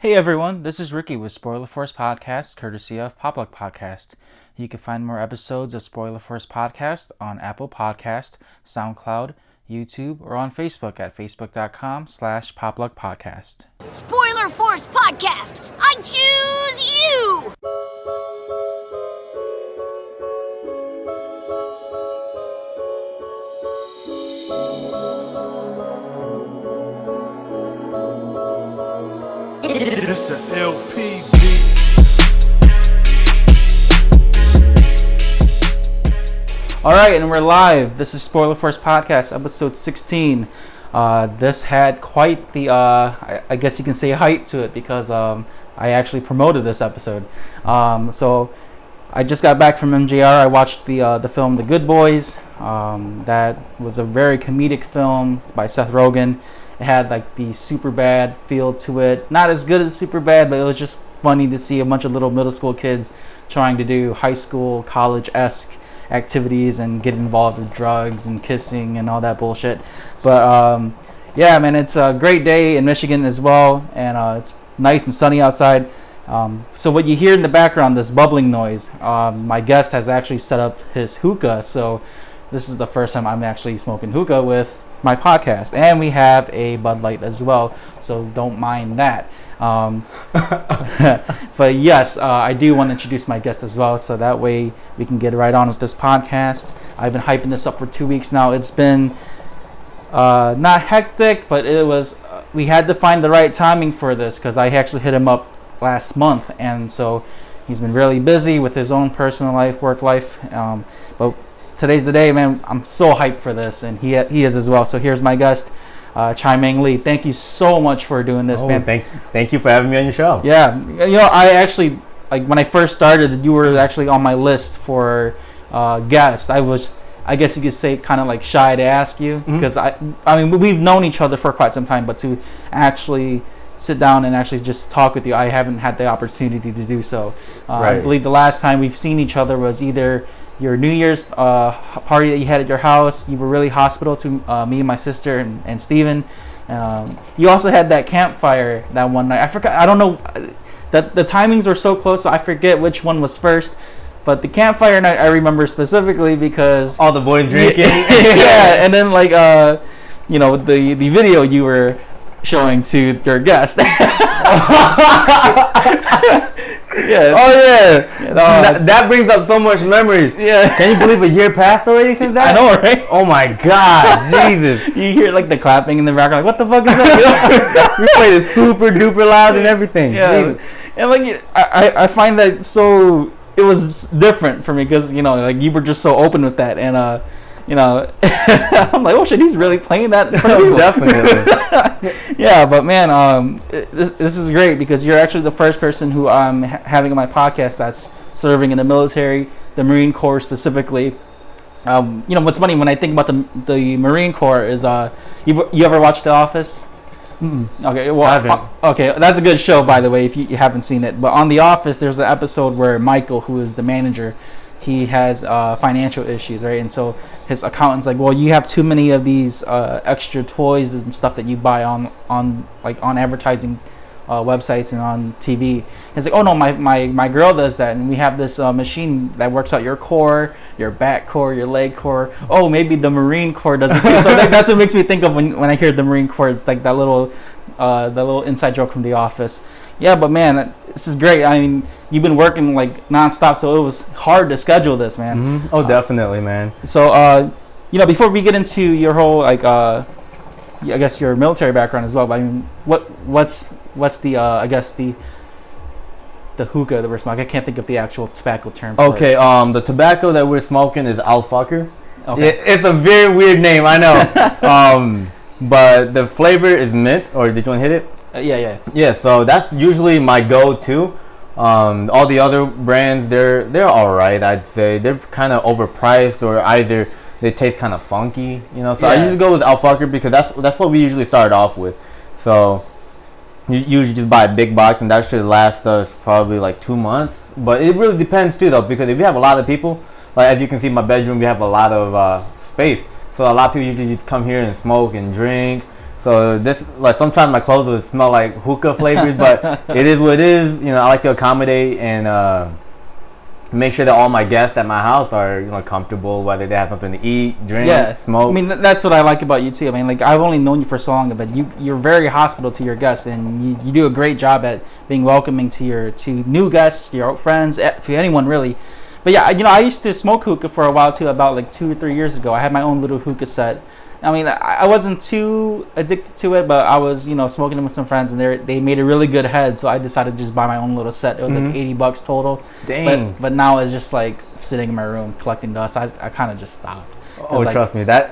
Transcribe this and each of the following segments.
Hey everyone, this is Ricky with Spoiler Force Podcast, courtesy of Popluck Podcast. You can find more episodes of Spoiler Force Podcast on Apple Podcast, SoundCloud, YouTube, or on Facebook at facebook.com/popluckpodcast. Spoiler Force Podcast! I choose you! It's an LP beat. Alright, and we're live. This is Spoiler Force Podcast, episode 16. This had quite the, I guess you can say, hype to it because I actually promoted this episode. So I just got back from MJR. I watched the film The Good Boys. That was a very comedic film by Seth Rogen. It had like the Superbad feel to it. Not as good as Superbad, but it was just funny to see a bunch of little middle school kids trying to do high school, college-esque activities and get involved with drugs and kissing and all that bullshit. But yeah, man, it's a great day in Michigan as well, and it's nice and sunny outside. So what you hear in the background, this bubbling noise, my guest has actually set up his hookah. So this is the first time I'm actually smoking hookah with my podcast, and we have a Bud Light as well, so don't mind that. But yes, I do want to introduce my guest as well, so that way we can get right on with this podcast. I've been hyping this up for 2 weeks now. It's been not hectic, but it was we had to find the right timing for this because I actually hit him up last month, and so he's been really busy with his own personal life, work life, but today's the day, man. I'm so hyped for this, and he is as well. So here's my guest, Chimeng Lee. Thank you so much for doing this, man. Thank you for having me on your show. Yeah, I actually, like, when I first started, you were actually on my list for guests. I guess you could say, kind of like shy to ask you because I mean, we've known each other for quite some time, but to actually sit down and actually just talk with you, I haven't had the opportunity to do so. Right. I believe the last time we've seen each other was either your New Year's party that you had at your house. You were really hospitable to me and my sister and Steven. You also had that campfire that one night. I forgot. I don't know. That the timings were so close, so I forget which one was first. But the campfire night I remember specifically because all the boys drinking. Yeah, and then like the video you were showing to your guest. Yeah. Oh yeah. That brings up so much memories. Yeah. Can you believe a year passed already since that? I know, right? Oh my God, Jesus. You hear like the clapping in the background, like, what the fuck is that? We played it super duper loud and everything. Yeah. Jesus. And like I find that so it was different for me because like you were just so open with that, and I'm like, oh shit, he's really playing that in front of people. Definitely. Yeah, but man, this is great because you're actually the first person who I'm having on my podcast that's serving in the military, the Marine Corps specifically. What's funny when I think about the Marine Corps is you ever watched The Office? Mm-mm. Okay, well, I haven't. Okay, that's a good show, by the way, if you haven't seen it. But on The Office, there's an episode where Michael, who is the manager, he has financial issues, right? And so his accountant's like, well, you have too many of these extra toys and stuff that you buy on advertising websites and on TV. He's like, oh no, my girl does that, and we have this machine that works out your core, your back core, your leg core. Oh, maybe the Marine Corps does it too. So that's what makes me think of when I hear the Marine Corps. It's like that little inside joke from The Office. Yeah, but man, this is great. I mean, you've been working like nonstop, so it was hard to schedule this, man. Mm-hmm. Oh, definitely, man. So, before we get into your whole like, I guess your military background as well. But I mean, what's the I guess the hookah that we're smoking? I can't think of the actual tobacco term. Okay, the tobacco that we're smoking is Alfucker. Okay. It's a very weird name, I know. But the flavor is mint. Or did you want to hit it? Yeah. Yeah, so that's usually my go-to. All the other brands, they're all right, I'd say. They're kind of overpriced, or either they taste kind of funky, So I usually go with Alfucker because that's what we usually start off with. So you usually just buy a big box, and that should last us probably like 2 months. But it really depends too, though, because if you have a lot of people, like as you can see in my bedroom, we have a lot of space. So a lot of people usually just come here and smoke and drink. So this, like, sometimes my clothes would smell like hookah flavors, but it is what it is. You know, I like to accommodate and make sure that all my guests at my house are, you know, comfortable, whether they have something to eat, drink, smoke. I mean, that's what I like about you too. I mean, like, I've only known you for so long, but you're very hospitable to your guests, and you do a great job at being welcoming to new guests, your old friends, to anyone really. But yeah, you know, I used to smoke hookah for a while too, about like 2 or 3 years ago. I had my own little hookah set. I mean, I wasn't too addicted to it, but I was, you know, smoking them with some friends, and they made a really good head, so I decided to just buy my own little set. It was like $80 total. Dang. But now it's just like sitting in my room collecting dust. I kind of just stopped. Oh, like, trust me, that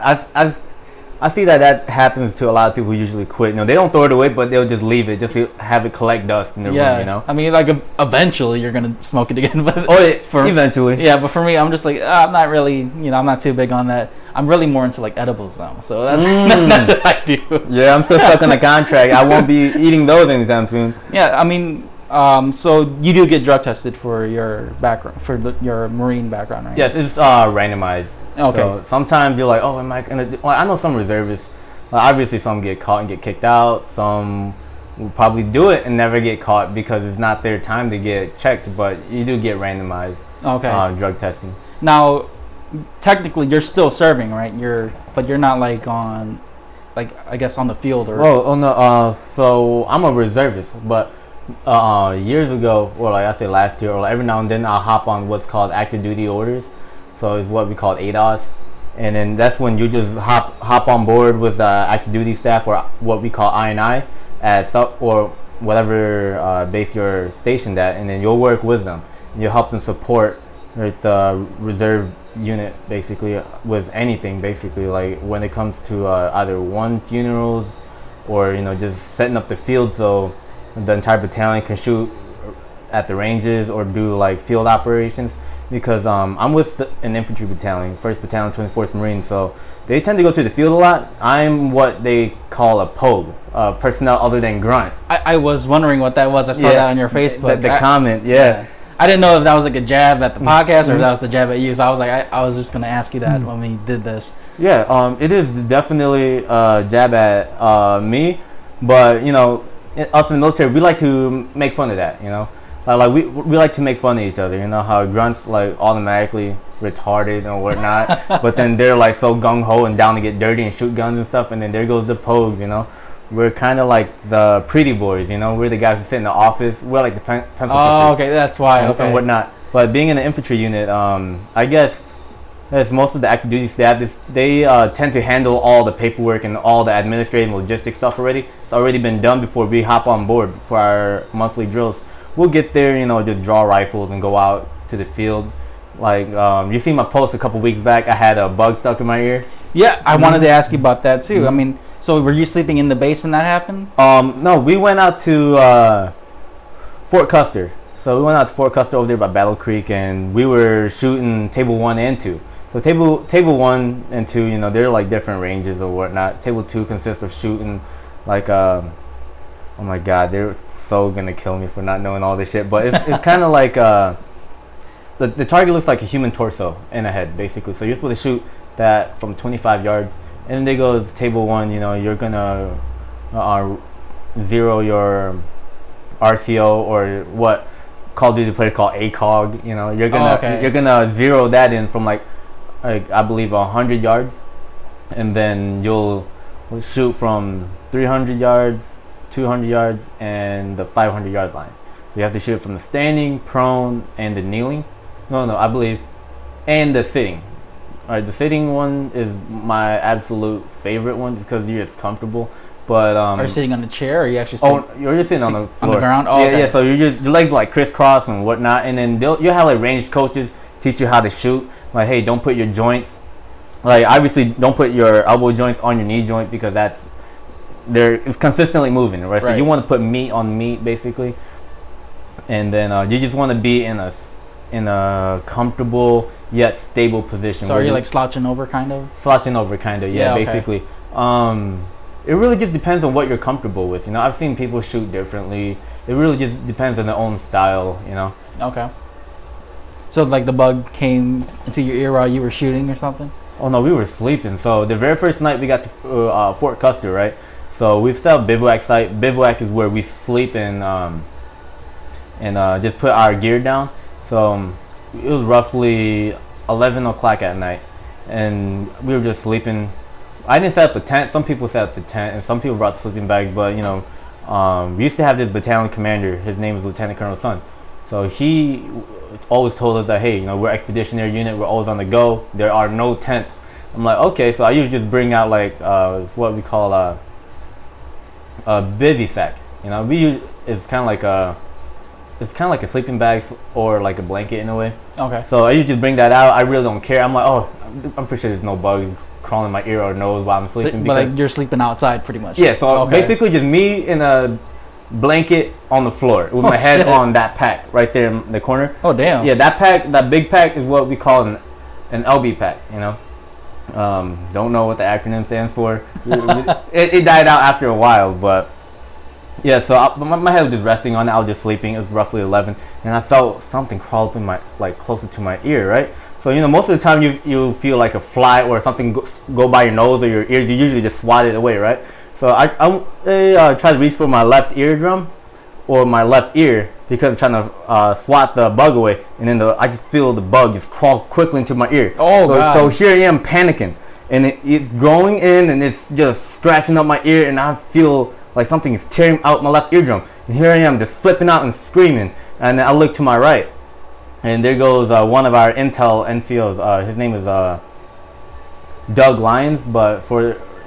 I see that happens to a lot of people who usually quit. You know, they don't throw it away, but they'll just leave it, just to have it collect dust in their room. You know. I mean, like, eventually you're gonna smoke it again. But eventually. Yeah, but for me, I'm just like, I'm not really, you know, I'm not too big on that. I'm really more into like edibles now, so that's that's what I do. Yeah, I'm still stuck on a contract. I won't be eating those anytime soon. Yeah, I mean, so you do get drug tested for your background, for your Marine background, right? Yes, it's randomized. Okay. So sometimes you're like, oh, am I gonna? Well, I know some reservists. Obviously, some get caught and get kicked out. Some will probably do it and never get caught because it's not their time to get checked. But you do get randomized. Okay. Drug testing. Now, technically, you're still serving, right? But you're not like on, like, I guess on the field or. Oh no. So I'm a reservist, but years ago, or like I say last year, or like every now and then I'll hop on what's called active duty orders. So it's what we call ADOS, and then that's when you just hop on board with active duty staff, or what we call I&I, or whatever base you're stationed at, and then you'll work with them. You'll help them support the reserve unit, basically, with anything, basically, like when it comes to either one funerals, or, you know, just setting up the field so the entire battalion can shoot at the ranges or do like field operations. Because I'm with an infantry battalion, 1st Battalion, 24th Marine, so they tend to go to the field a lot. I'm what they call a POG, personnel other than grunt. I was wondering what that was. I saw that on your Facebook. The comment, yeah. I didn't know if that was like a jab at the podcast or if that was the jab at you. So I was like, I was just gonna ask you that when we did this. Yeah, it is definitely a jab at me, but, you know, us in the military, we like to make fun of that, you know. Like we like to make fun of each other, you know, how grunts like automatically retarded and whatnot, but then they're like so gung-ho and down to get dirty and shoot guns and stuff, and then there goes the pogues, you know. We're kind of like the pretty boys, you know. We're the guys who sit in the office. We're like the pencil pushers. Oh, okay, that's why. And whatnot. But being in the infantry unit, I guess as most of the active duty staff, they tend to handle all the paperwork and all the administrative and logistics stuff already. It's already been done before we hop on board for our monthly drills. We'll get there, you know, just draw rifles and go out to the field. Like, you see my post a couple weeks back, I had a bug stuck in my ear. Yeah, I wanted to ask you about that too. I mean, so were you sleeping in the base when that happened? No, we went out to Fort Custer. So we went out to Fort Custer over there by Battle Creek, and we were shooting table 1 and 2. So table 1 and 2, you know, they're like different ranges or whatnot. Table 2 consists of shooting like oh my god, they're so gonna kill me for not knowing all this shit. But it's kind of like the target looks like a human torso and a head, basically. So you're supposed to shoot that from 25 yards, and then they go to table 1. You know, you're gonna zero your RCO, or what Call of Duty players call ACOG. You know, you're gonna zero that in from like I believe 100 yards, and then you'll shoot from 300 yards, 200 yards, and the 500 yard line. So you have to shoot from the standing, prone, and the kneeling. No, I believe, and the sitting. All right, the sitting one is my absolute favorite one because you're just comfortable. But are you sitting on a chair, or are you actually sitting? Oh, you're just sitting on the floor. On the ground. Oh, yeah, okay. yeah. So your legs like crisscross and whatnot, and then you have like ranged coaches teach you how to shoot. Like, hey, don't put your joints. Like, obviously, don't put your elbow joints on your knee joint because it's consistently moving, right? So you want to put meat on meat, basically, and then you just want to be in a comfortable yet stable position. So are you like slouching over, kind of? Slouching over, kind of, yeah, basically. It really just depends on what you're comfortable with. You know, I've seen people shoot differently. It really just depends on their own style. You know. Okay. So like the bug came into your ear while you were shooting or something? Oh no, we were sleeping. So the very first night we got to Fort Custer, right? So we set up bivouac site. Bivouac is where we sleep and just put our gear down. So it was roughly 11 o'clock at night, and we were just sleeping. I didn't set up a tent. Some people set up the tent, and some people brought the sleeping bags. But we used to have this battalion commander. His name is Lieutenant Colonel Sun. So he always told us that, hey, we're expeditionary unit. We're always on the go. There are no tents. I'm like, okay. So I usually just bring out like what we call a bivy sack. It's kind of like a sleeping bag or like a blanket in a way. Okay. So I usually just bring that out. I really don't care. I'm like, I'm pretty sure there's no bugs crawling in my ear or nose while I'm sleeping. But like you're sleeping outside pretty much. Yeah, so basically just me in a blanket on the floor with my head on that pack right there in the corner. Oh, damn. Yeah, that big pack is what we call an LB pack, Don't know what the acronym stands for. It died out after a while, but yeah, so my head was just resting on it. I was just sleeping. It was roughly 11, and I felt something crawl up in my, like, closer to my ear, right? So, most of the time you feel like a fly or something go by your nose or your ears. You usually just swat it away, right? So I try to reach for my left eardrum or my left ear because I'm trying to swat the bug away, and then I just feel the bug just crawl quickly into my ear. Oh, God. So here I am panicking, and it's growing in, and it's just scratching up my ear, and I feel like something is tearing out my left eardrum. And here I am just flipping out and screaming, and then I look to my right, and there goes one of our intel NCOs. His name is Doug Lyons, but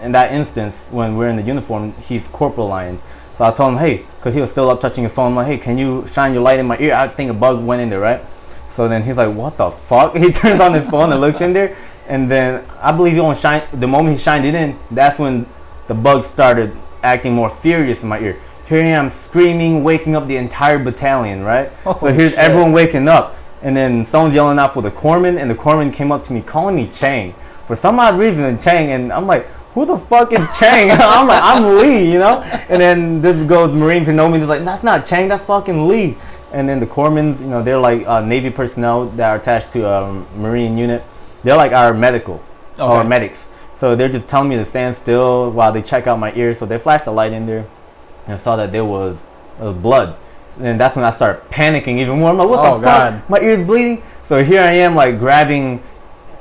in that instance, when we're in the uniform, he's Corporal Lyons. So I told him, hey, because he was still up touching his phone, I'm like, hey, can you shine your light in my ear? I think a bug went in there, right? So then he's like, what the fuck? He turns on his phone and looks in there, and then I believe the moment he shined it in, that's when the bug started acting more furious in my ear. Here I am screaming, waking up the entire battalion, right? So here's everyone waking up, and then someone's yelling out for the corpsman, and the corpsman came up to me calling me Chang. For some odd reason, Chang, and I'm like, who the fuck is Chang? I'm like, I'm Lee, And then this goes Marines who know me, they're like, that's not Chang, that's fucking Lee. And then the corpsmen, they're like Navy personnel that are attached to a Marine unit. They're like our or medics. So they're just telling me to stand still while they check out my ear. So they flashed a light in there and saw that there was blood. And that's when I started panicking even more. I'm like, what the fuck? God. My ear's bleeding. So here I am, like, grabbing,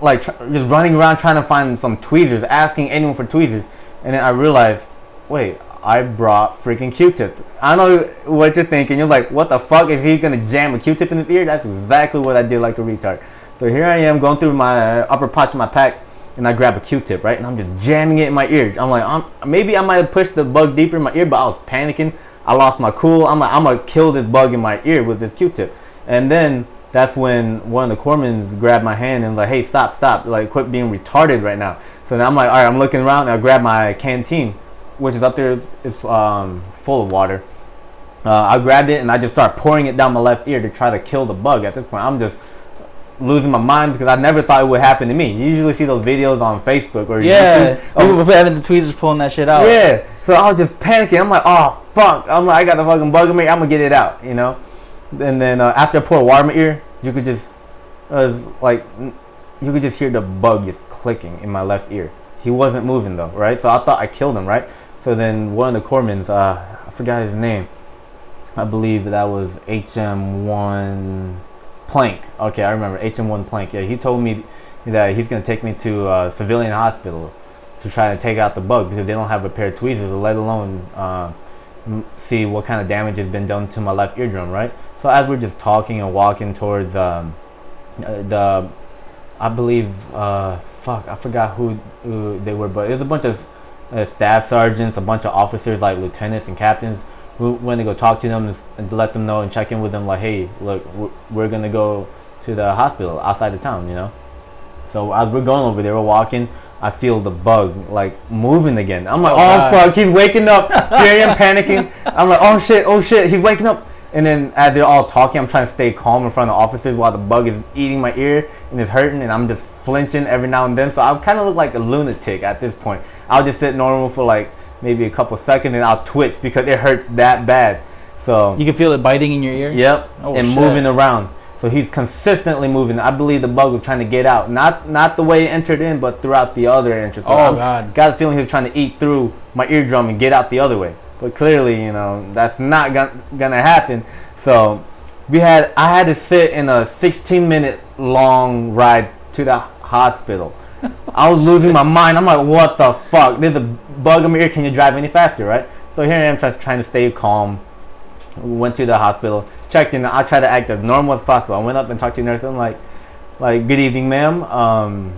like, just running around trying to find some tweezers, asking anyone for tweezers. And then I realized, wait, I brought freaking Q-tips. I don't know what you're thinking. You're like, what the fuck? Is he going to jam a Q-tip in his ear? That's exactly what I did like a retard. So here I am going through my upper pouch of my pack, and I grab a Q-tip, right? And I'm just jamming it in my ear. I'm like, maybe I might have pushed the bug deeper in my ear, but I was panicking. I lost my cool. I'm like, I'm going to kill this bug in my ear with this Q-tip. And then that's when one of the corpsmen grabbed my hand and was like, hey, stop. Like, quit being retarded right now. So then I'm like, all right, I'm looking around, and I grab my canteen, which is up there. It's full of water. I grabbed it, and I just start pouring it down my left ear to try to kill the bug. At this point, I'm just losing my mind because I never thought it would happen to me. You usually see those videos on Facebook or YouTube. People having the tweezers pulling that shit out. Yeah. So I was just panicking. I'm like, oh fuck. I'm like, I got the fucking bug in my ear. I'm gonna get it out, And then after I pour water in my ear, you could just hear the bug just clicking in my left ear. He wasn't moving though, right? So I thought I killed him, right? So then one of the corpsmen, I forgot his name. I believe that was HM1 Plank. Okay, I remember HM1 Plank. Yeah, he told me that he's gonna take me to a civilian hospital to try to take out the bug because they don't have a pair of tweezers, let alone see what kind of damage has been done to my left eardrum, right? So as we're just talking and walking towards I believe I forgot who they were, but it was a bunch of staff sergeants, a bunch of officers like lieutenants and captains. We went to go talk to them and to let them know and check in with them, like, hey, look, we're gonna go to the hospital outside the town, So as we're going over there, we're walking. I feel the bug like moving again. I'm like, oh fuck, he's waking up. Here I am panicking. I'm like, oh shit, he's waking up. And then as they're all talking, I'm trying to stay calm in front of the officers while the bug is eating my ear and it's hurting, and I'm just flinching every now and then. So I kind of look like a lunatic at this point. I'll just sit normal for like maybe a couple seconds, and I'll twitch because it hurts that bad. So you can feel it biting in your ear. Yep, moving around. So he's consistently moving. I believe the bug was trying to get out, not the way it entered in, but throughout the other entrance. So God! Got a feeling he was trying to eat through my eardrum and get out the other way. But clearly, you know, that's not gonna happen. So I had to sit in a 16-minute long ride to the hospital. I was losing my mind. I'm like, what the fuck? There's a bug in my ear. Can you drive any faster, right? So here I am trying to stay calm. Went to the hospital, checked in. I tried to act as normal as possible. I went up and talked to the nurse. I'm like, good evening, ma'am.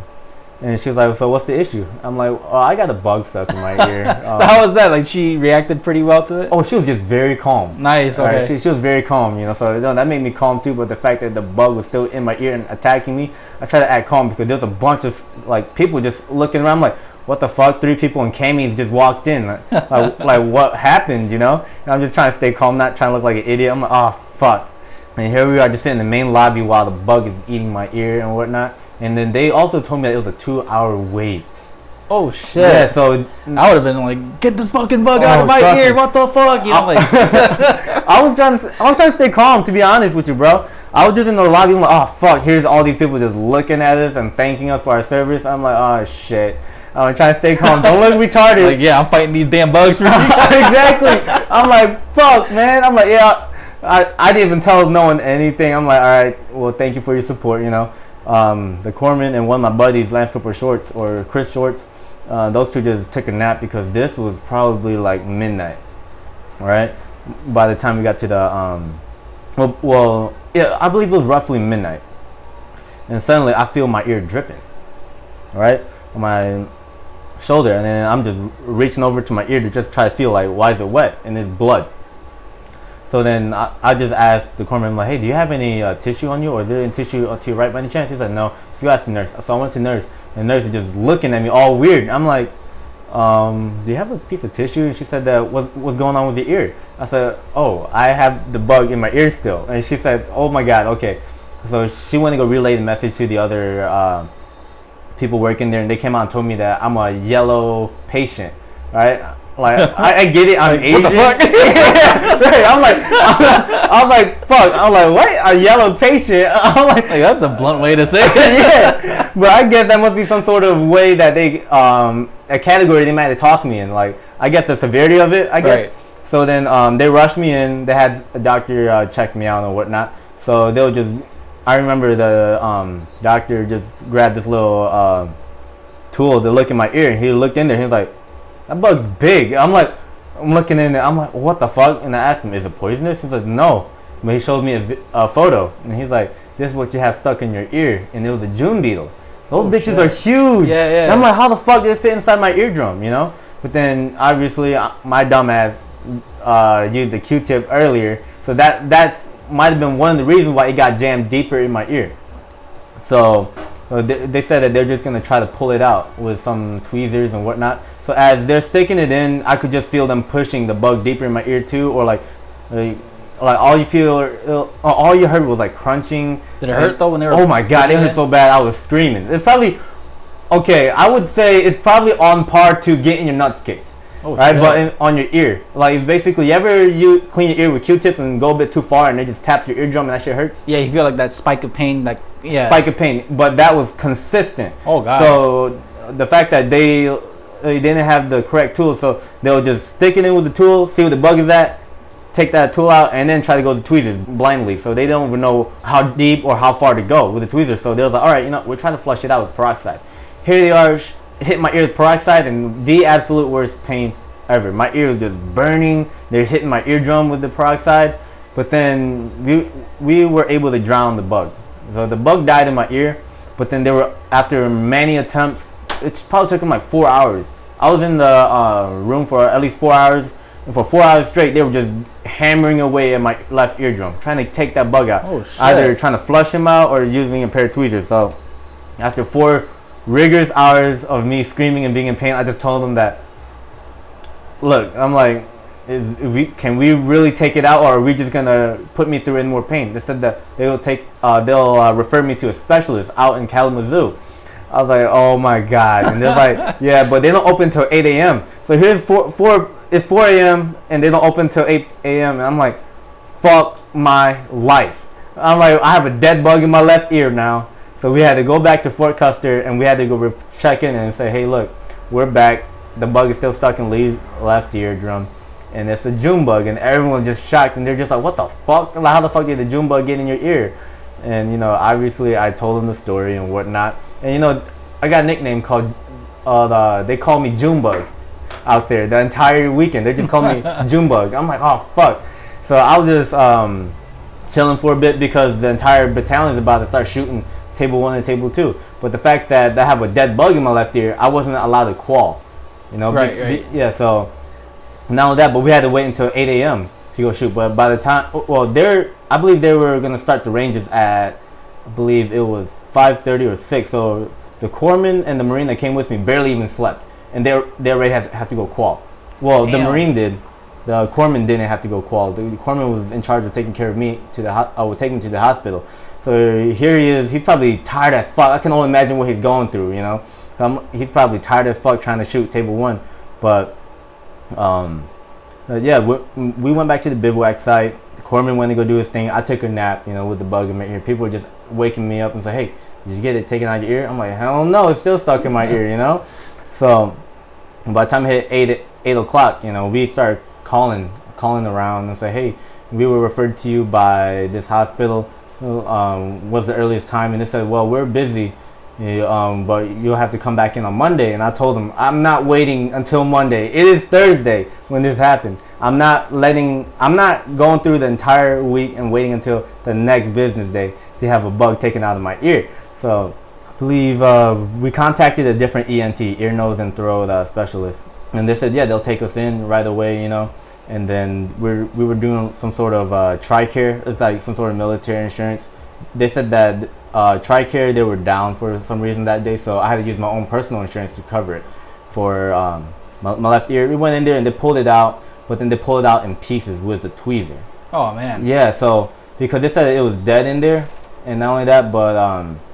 And she was like, so what's the issue? I'm like, oh, I got a bug stuck in my ear. So how was that? Like, she reacted pretty well to it? Oh, she was just very calm. Nice, okay. Right? She was very calm, you know, so that made me calm too. But the fact that the bug was still in my ear and attacking me, I tried to act calm because there's a bunch of, like, people just looking around. I'm like, what the fuck? 3 people in camis just walked in. Like, what happened, you know? And I'm just trying to stay calm, not trying to look like an idiot. I'm like, oh, fuck. And here we are just sitting in the main lobby while the bug is eating my ear and whatnot. And then they also told me that it was a 2-hour wait. Oh shit! Yeah, so I would have been like, "Get this fucking bug out of my ear! What the fuck?" You know, like. I was trying to stay calm, to be honest with you, bro. I was just in the lobby. I'm like, "Oh fuck!" Here's all these people just looking at us and thanking us for our service. I'm like, "Oh shit!" I'm trying to stay calm. Don't look retarded. Like, yeah, I'm fighting these damn bugs for you. Exactly. I'm like, "Fuck, man." I'm like, "Yeah." I didn't even tell no one anything. I'm like, "All right, well, thank you for your support." You know. The corpsman and one of my buddies, Lance Corporal Shorts or Chris Shorts, those two just took a nap because this was probably like midnight, right? By the time we got to the yeah, I believe it was roughly midnight, and suddenly I feel my ear dripping, right, on my shoulder, and then I'm just reaching over to my ear to just try to feel like, why is it wet? And it's blood. So then I just asked the corpsman, like, hey, do you have any tissue on you, or is there any tissue to your right by any chance? He said, no. So you asked the nurse. So I went to the nurse, and the nurse is just looking at me all weird. I'm like, do you have a piece of tissue? And she said, what's going on with your ear? I said, oh, I have the bug in my ear still. And she said, oh my God, okay. So she went to go relay the message to the other people working there, and they came out and told me that I'm a yellow patient, right? Like, I get it. I'm Asian. What the fuck? Right. I'm like, fuck. I'm like, what? A yellow patient? I'm like, that's a blunt way to say it. Yeah. But I guess that must be some sort of way that they, a category they might have tossed me in. Like, I guess the severity of it, I guess. Right. So then they rushed me in. They had a doctor check me out and whatnot. So they'll just, I remember the doctor just grabbed this little tool to look in my ear. And he looked in there. He was like, that bug's big. I'm looking in there. I'm like, what the fuck? And I asked him, is it poisonous? He's like, no. But he showed me a photo, and he's like, this is what you have stuck in your ear. And it was a June beetle. Those bitches are huge. Yeah, yeah. And I'm like, how the fuck did it fit inside my eardrum, you know? But then, obviously, my dumb ass used the Q-tip earlier. So that's might have been one of the reasons why it got jammed deeper in my ear. So they said that they're just going to try to pull it out with some tweezers and whatnot. So as they're sticking it in, I could just feel them pushing the bug deeper in my ear too, or like all you heard was like crunching. Did it hurt though when they were? Oh my God, it hurt so bad I was screaming. It's probably, okay, I would say it's probably on par to getting your nuts kicked. Oh, right, shit. But on your ear, like it's basically, you clean your ear with Q-tip and go a bit too far and they just tap your eardrum and that shit hurts. Yeah, you feel like that spike of pain, like spike of pain, but that was consistent. Oh God. So the fact that they didn't have the correct tool, so they'll just stick it in with the tool, see where the bug is at, take that tool out, and then try to go to tweezers blindly. So they don't even know how deep or how far to go with the tweezers. So they're like, all right, we're trying to flush it out with peroxide. Here they are, hit my ear with peroxide, and the absolute worst pain ever. My ear was just burning. They're hitting my eardrum with the peroxide, but then we were able to drown the bug. So the bug died in my ear, but then after many attempts, it probably took them like 4 hours. I was in the room for at least 4 hours, and for 4 hours straight, they were just hammering away at my left eardrum, trying to take that bug out. Oh, shit. Either trying to flush him out or using a pair of tweezers. So after 4 rigorous hours of me screaming and being in pain, I just told them that, look, I'm like, can we really take it out, or are we just gonna put me through any more pain? They said that they'll refer me to a specialist out in Kalamazoo. I was like, oh my God. And they're like, yeah, but they don't open till 8 a.m. So here's it's 4 a.m. and they don't open till 8 a.m. And I'm like, fuck my life. I'm like, I have a dead bug in my left ear now. So we had to go back to Fort Custer and we had to go check in and say, hey, look, we're back. the bug is still stuck in Lee's left eardrum, and it's a June bug, and everyone's just shocked, and they're just like, what the fuck? Like, how the fuck did the June bug get in your ear? And obviously I told them the story and whatnot, and I got a nickname called they call me June bug out there the entire weekend. They just call me June bug. I'm like, oh fuck. So I was just chilling for a bit because the entire battalion is about to start shooting table 1 and table 2. But the fact that I have a dead bug in my left ear, I wasn't allowed to qual. Right. Yeah. So not only that, but we had to wait until 8 a.m. to go shoot. But by the time, I believe they were gonna start the ranges at, I believe it was 5:30 or 6. So the corpsman and the Marine that came with me barely even slept, and they already had to go qual. Well, the Marine did. The corpsman didn't have to go qual. The corpsman was in charge of taking care of me taking me to the hospital. So here he is. He's probably tired as fuck. I can only imagine what he's going through. He's probably tired as fuck trying to shoot table 1. But yeah, we went back to the bivouac site. The corpsman went to go do his thing. I took a nap, with the bug in my ear. People were just waking me up and say, "Hey, did you get it taken out of your ear?" I'm like, "Hell no, it's still stuck in my ear." So by the time it hit 8 o'clock, we started calling around and say, "Hey, we were referred to you by this hospital. What's the earliest time?" And they said, "Well, we're busy, but you'll have to come back in on Monday." And I told them, "I'm not waiting until Monday. It is Thursday when this happened. I'm not going through the entire week and waiting until the next business day to have a bug taken out of my ear." So I believe we contacted a different ENT, ear, nose, and throat specialist, and they said, yeah, they'll take us in right away, And then we were doing some sort of TRICARE. It's like some sort of military insurance. They said that TRICARE, they were down for some reason that day, so I had to use my own personal insurance to cover it for my left ear. We went in there and they pulled it out, but then they pulled it out in pieces with a tweezer. Oh man. Yeah, so because they said it was dead in there, and not only that, but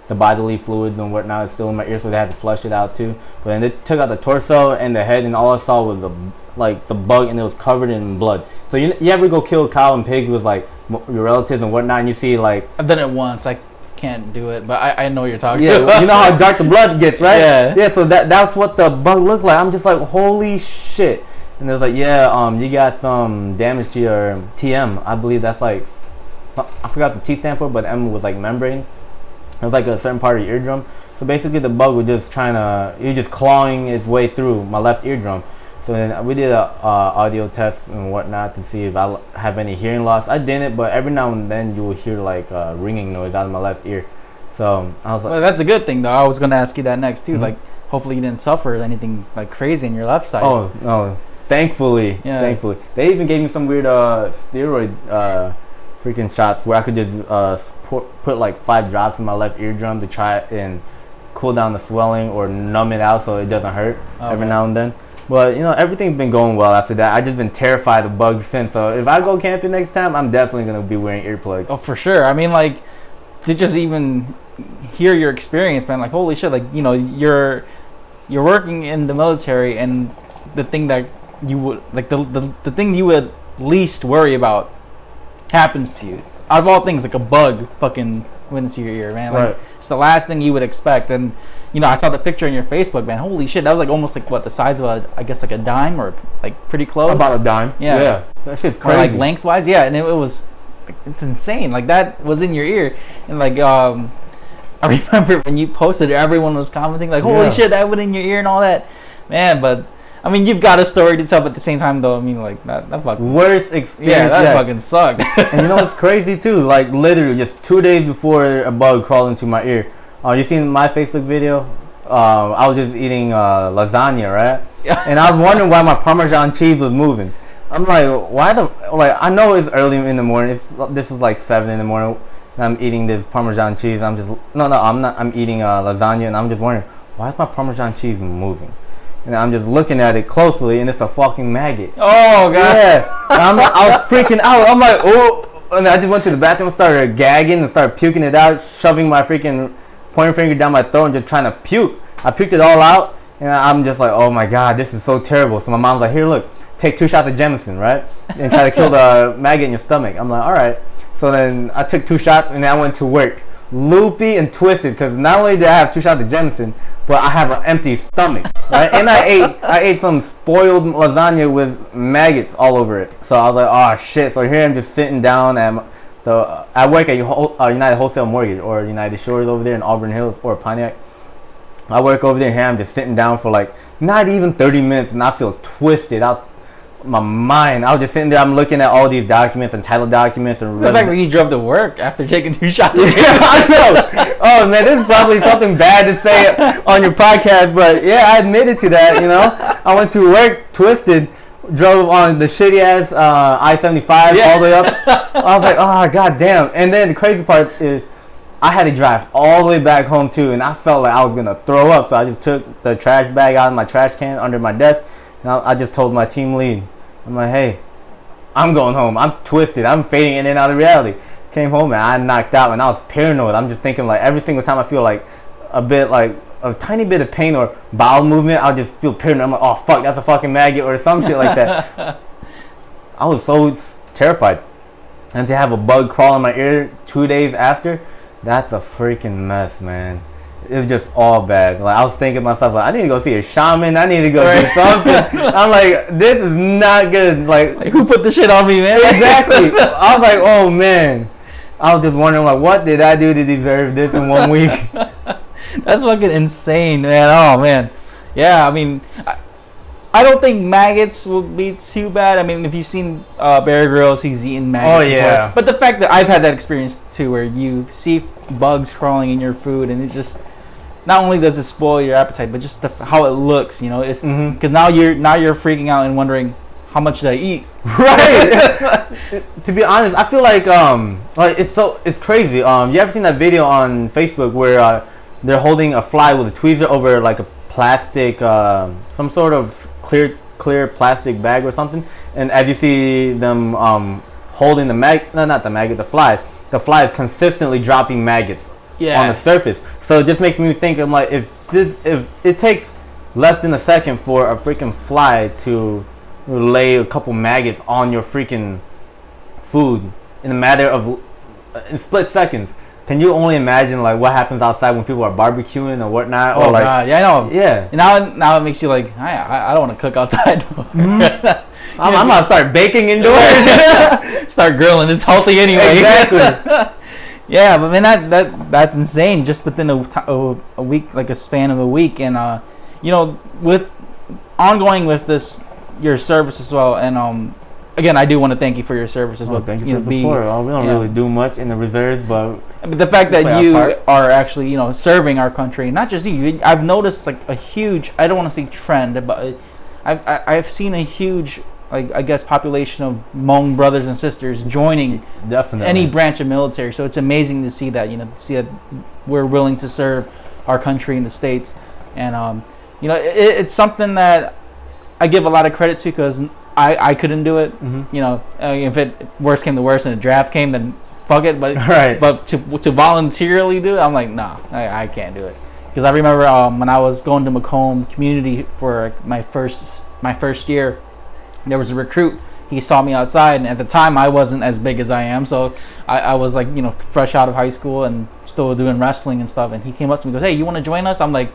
the bodily fluids and whatnot is still in my ear, so they had to flush it out too. But then they took out the torso and the head, and all I saw was the bug, and it was covered in blood. So you ever go kill cow and pigs with like your relatives and whatnot, and you see like, I've done it once. I can't do it, but I know what you're talking yeah, about. you know how dark the blood gets, right? Yeah. So that's what the bug looked like. I'm just like, holy shit. And it was like, yeah, you got some damage to your TM. I believe that's like, I forgot the T stand for, but the M was like membrane. It was like a certain part of your eardrum. So basically the bug was just just clawing its way through my left eardrum. So then we did a audio test and whatnot to see if I have any hearing loss. I didn't, but every now and then you will hear like a ringing noise out of my left ear. So I was like, well, that's a good thing though. I was going to ask you that next too. Mm-hmm. Like, hopefully you didn't suffer anything like crazy in your left side. Oh no, thankfully. They even gave me some weird steroid freaking shots where I could just put like 5 drops in my left eardrum to try and cool down the swelling or numb it out so it doesn't hurt every now and then. But everything's been going well after that. I just been terrified of bugs since. So if I go camping next time, I'm definitely gonna be wearing earplugs. Oh, for sure. I mean, like, to just even hear your experience, man. Like, holy shit! Like, you're working in the military, and the thing that you would like the thing you would least worry about happens to you. Out of all things, like a bug fucking went into your ear, man. Like, right. It's the last thing you would expect. And I saw the picture on your Facebook, man. Holy shit, that was like almost like what, the size of I guess like a dime, or like pretty close. About a dime. Yeah. That shit's crazy. Or like lengthwise, yeah. And it was like, it's insane. Like, that was in your ear, and like I remember when you posted it, everyone was commenting like, holy shit, that went in your ear and all that, man. But I mean, you've got a story to tell, but at the same time, though, I mean, like, that fucking... Worst experience. Yeah, that fucking sucked. And what's crazy, too? Like, literally, just 2 days before a bug crawled into my ear. You seen my Facebook video? I was just eating lasagna, right? Yeah. And I was wondering why my Parmesan cheese was moving. I'm like, I know it's early in the morning. This is like 7 in the morning. And I'm eating this Parmesan cheese. I'm not. I'm eating lasagna, and I'm just wondering, why is my Parmesan cheese moving? And I'm just looking at it closely, and it's a fucking maggot. Oh, God. Yeah. I was freaking out. I'm like, oh. And I just went to the bathroom, started gagging, and started puking it out, shoving my freaking pointer finger down my throat and just trying to puke. I puked it all out, and I'm just like, oh, my God, this is so terrible. So my mom's like, here, look, take 2 shots of Jameson, right? And try to kill the maggot in your stomach. I'm like, all right. So then I took 2 shots, and then I went to work. loopy and twisted because not only did I have 2 shots of Jameson, but I have an empty stomach, right? And I ate some spoiled lasagna with maggots all over it. So I was like, oh shit. So here I'm just sitting down I work at United Wholesale Mortgage or United Shores over there in Auburn Hills or Pontiac. I work over there. Here I'm just sitting down for like not even 30 minutes, and I feel twisted out my mind. I was just sitting there. I'm looking at all these documents and title documents and the fact that you drove to work after taking 2 shots. Yeah, I know. Oh man, this is probably something bad to say on your podcast, but yeah, I admitted to that. You know, I went to work twisted, drove on the shitty ass I-75 all the way up. I was like, oh god damn. And then the crazy part is, I had to drive all the way back home too, and I felt like I was gonna throw up. So I just took the trash bag out of my trash can under my desk. And I just told my team lead, I'm like, hey, I'm going home. I'm twisted. I'm fading in and out of reality. Came home and I knocked out, and I was paranoid. I'm just thinking like every single time I feel like a tiny bit of pain or bowel movement, I'll just feel paranoid. I'm like, oh fuck, that's a fucking maggot or some shit like that. I was so terrified. And to have a bug crawl in my ear 2 days after, that's a freaking mess, man. It was just all bad. Like I was thinking to myself, like, I need to go see a shaman. I need to go do something. I'm like, this is not good. Like who put the shit on me, man? Exactly. I was like, oh man. I was just wondering, like, what did I do to deserve this in 1 week? That's fucking insane, man. Oh man. Yeah, I mean, I don't think maggots will be too bad. I mean, if you've seen Bear Grylls, he's eaten maggots. Oh yeah. Before. But the fact that I've had that experience too, where you see bugs crawling in your food, and it just not only does it spoil your appetite, but just how it looks. You know, it's because now you're freaking out and wondering how much did I eat. Right. To be honest, I feel like it's crazy. You ever seen that video on Facebook where they're holding a fly with a tweezer over like a plastic, some sort of clear plastic bag or something, and as you see them holding the fly is consistently dropping maggots on the surface. So it just makes me think, I'm like, if it takes less than a second for a freaking fly to lay a couple maggots on your freaking food in a matter of in split seconds, can you only imagine like what happens outside when people are barbecuing or whatnot? Oh or like, god, yeah, I know. Yeah. Now it makes you like, I don't want to cook outside. I'm gonna start baking indoors. Start grilling. It's healthy anyway. Exactly. Yeah, but man, that's insane. Just within a week, like a span of a week, and with ongoing with this, your service as well, and again, I do want to thank you for your service as well. Thank you for the support. We don't really do much in the reserves, but the fact that you are actually, serving our country, not just you. I've noticed like a huge, I don't want to say trend, but I've seen a huge, like, I guess, population of Hmong brothers and sisters joining any branch of military. So it's amazing to see that, see that we're willing to serve our country in the States, and it's something that I give a lot of credit to, because I couldn't do it. If it worst came to worst and the draft came, then fuck it. But but to voluntarily do it, I'm like, nah, I can't do it. Because I remember when I was going to Macomb Community for my first year, there was a recruit. He saw me outside, and at the time I wasn't as big as I am, so I was like, fresh out of high school and still doing wrestling and stuff. And he came up to me and goes, "Hey, you want to join us?" I'm like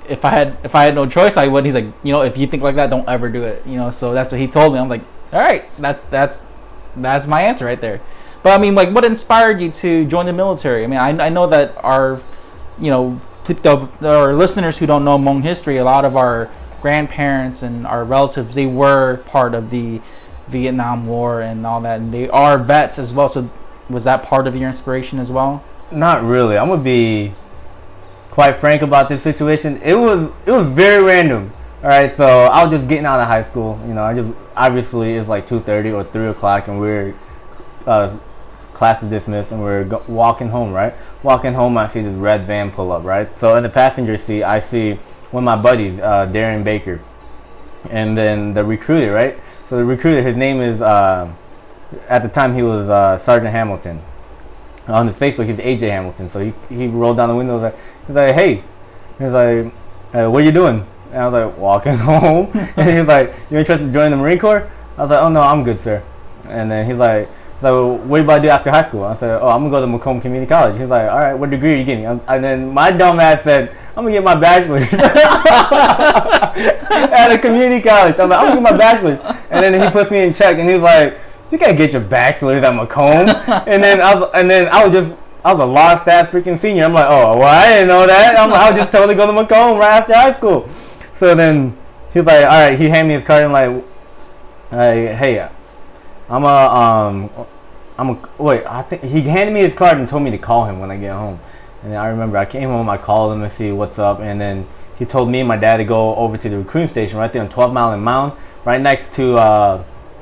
if I had no choice, I would. He's like, if you think like that, don't ever do it. So that's what he told me. I'm like, all right, that's my answer right there. But I mean, like, what inspired you to join the military? I mean, I know that our listeners who don't know Hmong history, a lot of our grandparents and our relatives, they were part of the Vietnam War and all that, and they are vets as well. So was that part of your inspiration as well? Not really. I'm gonna be quite frank about this situation. It was very random. All right, so I was just getting out of high school. I just, obviously it's like 2:30 or 3 o'clock, and we're class is dismissed, and we're walking home. Right, walking home, I see this red van pull up. Right, so in the passenger seat, I see one of my buddies, Darren Baker, and then the recruiter. Right, so the recruiter, his name is at the time he was Sergeant Hamilton. On his Facebook, he's AJ Hamilton. So he rolled down the window. He's like, hey. He's like, what are you doing? And I was like, walking home. And he's like, you interested in joining the Marine Corps? I was like, oh no, I'm good, sir. And then he's like, So what are you about to do after high school? I said, oh, I'm gonna go to Macomb Community College. He's like, all right, what degree are you getting? And then my dumb ass said, I'm gonna get my bachelor's at a community college. I'm like, I'm gonna get my bachelor's. And then he puts me in check, and he's like, you can't get your bachelor's at Macomb. And then I was a lost ass freaking senior. I'm like, oh, well, I didn't know that. I was just totally go to Macomb right after high school. So then he was like, all right. He handed me his card and like, hey, I think he handed me his card and told me to call him when I get home. And then I remember I came home, I called him to see what's up, and then he told me and my dad to go over to the recruiting station right there on 12 Mile and Mound, right next to,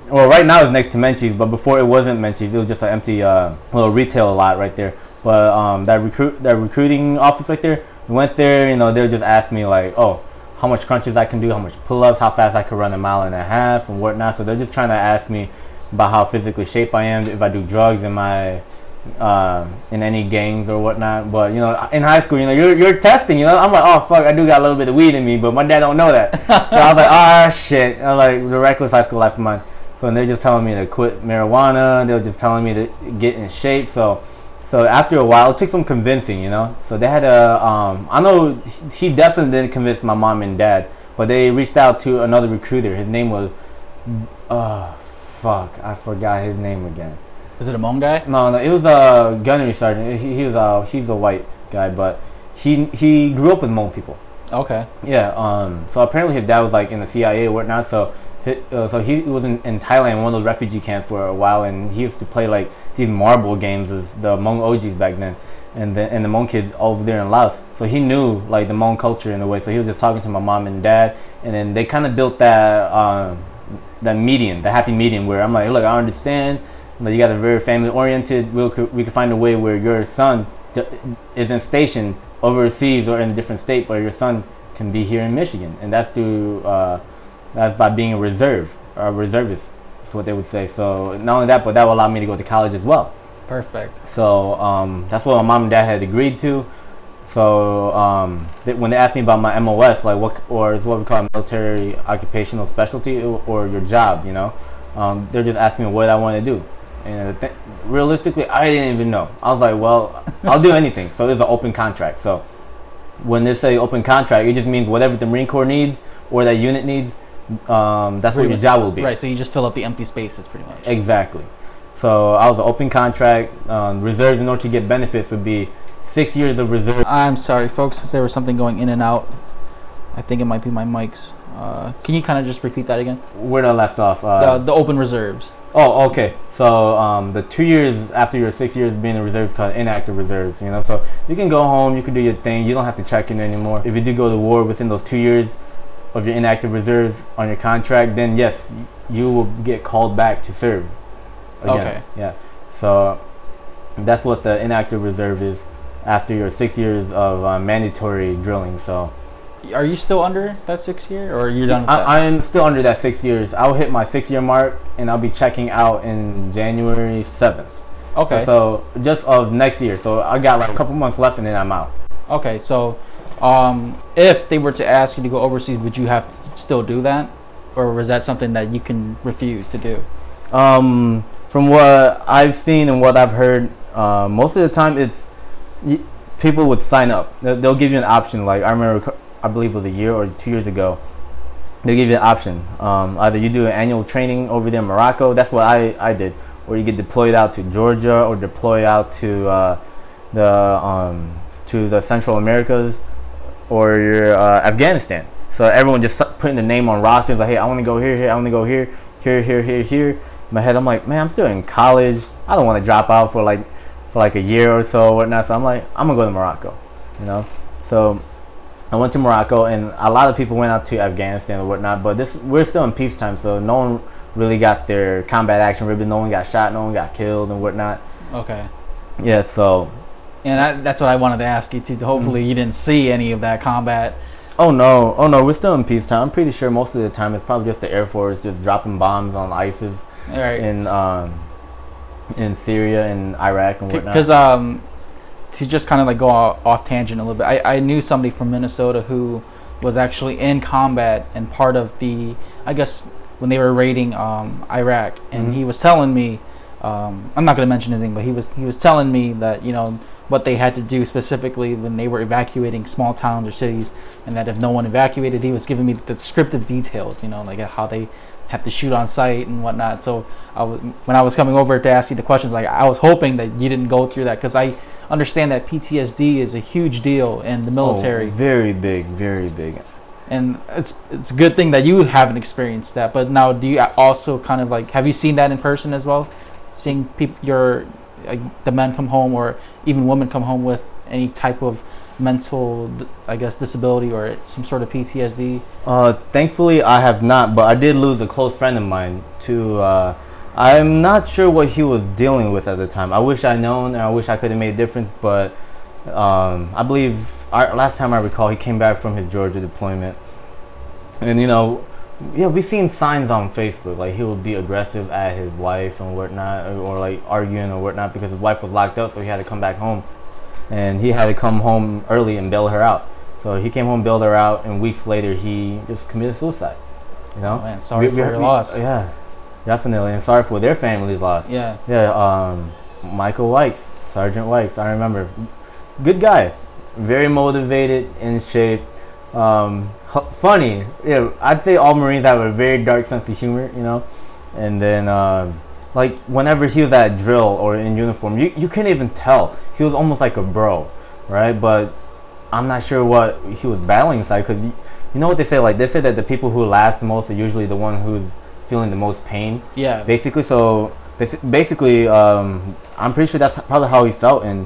right now it's next to Menchie's, but before it wasn't Menchie's, it was just an empty little retail lot right there. But that recruiting office right there, we went there, they would just ask me like, oh, how much crunches I can do, how much pull-ups, how fast I can run a mile and a half, and whatnot. So they're just trying to ask me about how physically shaped I am, if I do drugs in my in any gangs or whatnot. But in high school, you're testing. I'm like, oh fuck, I do got a little bit of weed in me, but my dad don't know that. So I was like, ah shit. I'm like the reckless high school life of mine. So they're just telling me to quit marijuana. They were just telling me to get in shape. So after a while, it took some convincing, So they had I know he definitely didn't convince my mom and dad, but they reached out to another recruiter. His name was, I forgot his name again. Was it a Hmong guy? No, it was a gunnery sergeant. He's a white guy, but he grew up with Hmong people. Okay. Yeah. So apparently his dad was like in the CIA or whatnot. So he was in Thailand, one of those refugee camps for a while, and he used to play like these marble games with the Hmong OGs back then, and the Hmong kids over there in Laos. So he knew like the Hmong culture in a way. So he was just talking to my mom and dad, and then they kind of built that median, the happy medium, where I'm like, look, I understand that you got a very family oriented. We could find a way where your son isn't stationed overseas or in a different state, but your son can be here in Michigan, and that's through that's by being a reservist. That's what they would say. So not only that, but that will allow me to go to college as well. Perfect. So that's what my mom and dad had agreed to. So when they asked me about my MOS, like what we call military occupational specialty or your job, they're just asking me what I want to do. And realistically, I didn't even know. I was like, well, I'll do anything. So it's an open contract. So when they say open contract, it just means whatever the Marine Corps needs or that unit needs, that's what your job will be. Right, so you just fill up the empty spaces pretty much. Exactly. So I was an open contract. Reserves, in order to get benefits, would be 6 years of reserve. I'm sorry, folks. There was something going in and out. I think it might be my mics. Can you kind of just repeat that again? Where I left off. The open reserves. Oh, okay. So the 2 years after your 6 years being in reserves called inactive reserves. So you can go home, you can do your thing. You don't have to check in anymore. If you do go to war within those 2 years of your inactive reserves on your contract, then yes, you will get called back to serve again. Okay. Yeah. So that's what the inactive reserve is after your 6 years of mandatory drilling. So. Are you still under that 6 year, or are you done with that? I am still under that 6 years. I'll hit my 6 year mark, and I'll be checking out in January 7th. Okay. So just of next year. So I got like a couple months left, and then I'm out. Okay. So, if they were to ask you to go overseas, would you have to still do that, or was that something that you can refuse to do? From what I've seen and what I've heard, most of the time people would sign up. They'll give you an option. Like I remember. I believe it was a year or 2 years ago, they give you an option. Either you do an annual training over there in Morocco, that's what I did, or you get deployed out to Georgia or deploy out to the Central Americas or your Afghanistan. So everyone just putting the name on rosters like, hey, I want to go here, I want to go here. In my head, I'm like, man, I'm still in college. I don't want to drop out for like a year or so or whatnot. So I'm like, I'm gonna go to Morocco, So I went to Morocco, and a lot of people went out to Afghanistan or whatnot, but we're still in peacetime, so no one really got their combat action ribbon. No one got shot, no one got killed and whatnot. Okay. Yeah, so. And that's what I wanted to ask you, too. Hopefully you didn't see any of that combat. Oh no, we're still in peacetime. I'm pretty sure most of the time it's probably just the Air Force just dropping bombs on ISIS in Syria and Iraq and whatnot. Because to just kind of like go off tangent a little bit, I knew somebody from Minnesota who was actually in combat and part of the, I guess when they were raiding Iraq, and he was telling me I'm not going to mention his name, but he was telling me that, you know, what they had to do specifically when they were evacuating small towns or cities, and that if no one evacuated, he was giving me the descriptive details, you know, like how they had to shoot on site and whatnot. So when I was coming over to ask you the questions, like I was hoping that you didn't go through that, because I understand that PTSD is a huge deal in the military. Very big, very big. And it's a good thing that you haven't experienced that. But now, do you also kind of like, have you seen that in person as well? Seeing people, the men come home, or even women come home with any type of mental, I guess, disability or some sort of PTSD? Thankfully, I have not, but I did lose a close friend of mine to. I'm not sure what he was dealing with at the time. I wish I'd known, and I wish I could have made a difference. But I believe last time I recall, he came back from his Georgia deployment, and you know. Yeah, we've seen signs on Facebook, like he would be aggressive at his wife and whatnot, or like arguing or whatnot, because his wife was locked up, so he had to come back home. And he had to come home early and bail her out. So he came home, bailed her out, and weeks later he just committed suicide. You know? Oh, man, sorry for your loss. Yeah, definitely, and sorry for their family's loss. Yeah. Yeah, Michael Wikes, Sergeant Wikes, I remember. Good guy, very motivated, in shape. Funny. Yeah, I'd say all Marines have a very dark sense of humor, you know. And then like whenever he was at drill or in uniform, you couldn't even tell. He was almost like a bro, right? But I'm not sure what he was battling inside, because you know what they say, like they say that the people who last the most are usually the one who's feeling the most pain. Yeah. Basically, I'm pretty sure that's probably how he felt, and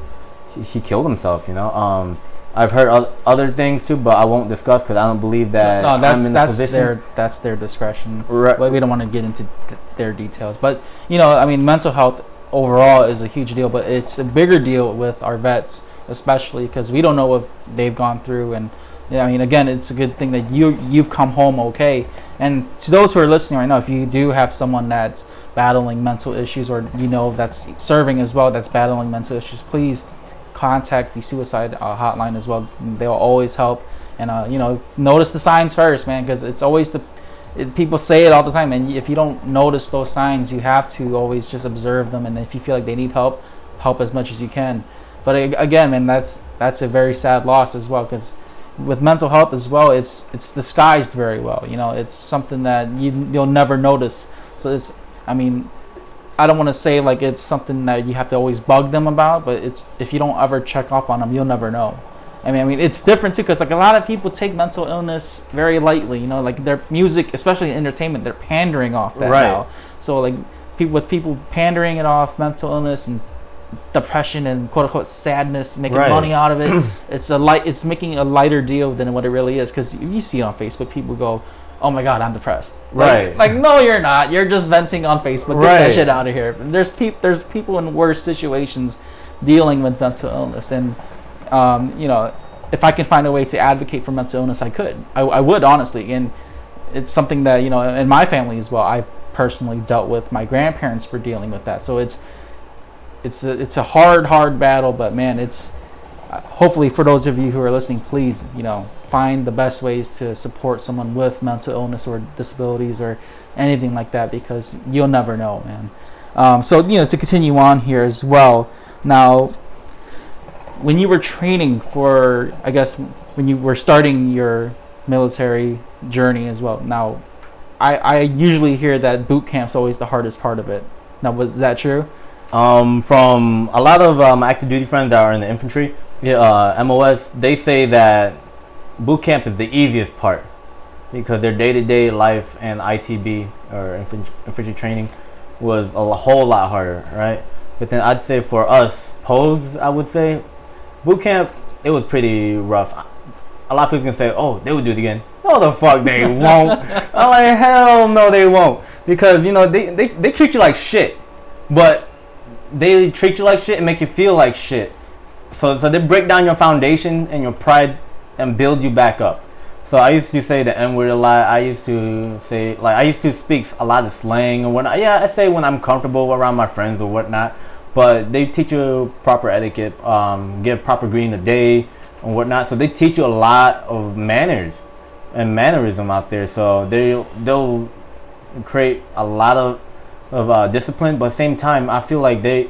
he killed himself, you know. I've heard other things too, but I won't discuss because I don't believe that I'm in the position. That's their discretion. Right. But we don't want to get into their details. But you know, I mean, mental health overall is a huge deal, but it's a bigger deal with our vets, especially because we don't know what they've gone through. And yeah, I mean, again, it's a good thing that you've come home okay. And to those who are listening right now, if you do have someone that's battling mental issues, or you know that's serving as well, that's battling mental issues, please contact the suicide hotline as well. They'll always help. And you know, notice the signs first, man, because it's always people say it all the time, and if you don't notice those signs, you have to always just observe them, and if you feel like they need help as much as you can. But again, man, that's a very sad loss as well, because with mental health as well, it's disguised very well. You know, it's something that you'll never notice. So it's, I mean, I don't want to say like it's something that you have to always bug them about, but it's, if you don't ever check up on them, you'll never know. I mean, it's different too, because like a lot of people take mental illness very lightly. You know, like their music, especially entertainment, they're pandering off that now. So like people pandering it off, mental illness and depression and quote unquote sadness, making money out of it. It's making a lighter deal than what it really is. Because if you see it on Facebook, people go, "Oh my God, I'm depressed." Like no, you're not. You're just venting on Facebook. Get that shit out of here. There's people in worse situations dealing with mental illness, and you know, if I can find a way to advocate for mental illness, I would honestly. And it's something that, you know, in my family as well, I've personally dealt with. My grandparents were dealing with that, so it's a hard battle. But man, it's hopefully for those of you who are listening, please, you know, find the best ways to support someone with mental illness or disabilities or anything like that, because you'll never know, man. So, you know, to continue on here as well, now, when you were training for, I guess, when you were starting your military journey as well, now, I usually hear that boot camp's always the hardest part of it. Now, was that true? From a lot of active duty friends that are in the infantry, MOS, they say that boot camp is the easiest part, because their day-to-day life and ITB, or infantry training, was a whole lot harder, right? But then I'd say for us, POGs, I would say, boot camp, it was pretty rough. A lot of people can say, "Oh, they would do it again." No, the fuck they won't. I'm like, hell no, they won't. Because, you know, they treat you like shit. But they treat you like shit and make you feel like shit. So they break down your foundation and your pride and build you back up. So I used to say the N-word a lot. I used to say, like, I used to speak a lot of slang and whatnot. Yeah, I say when I'm comfortable around my friends or whatnot. But they teach you proper etiquette, give proper greeting of the day and whatnot. So they teach you a lot of manners and mannerism out there. So they'll create a lot of of discipline, but at the same time, I feel like they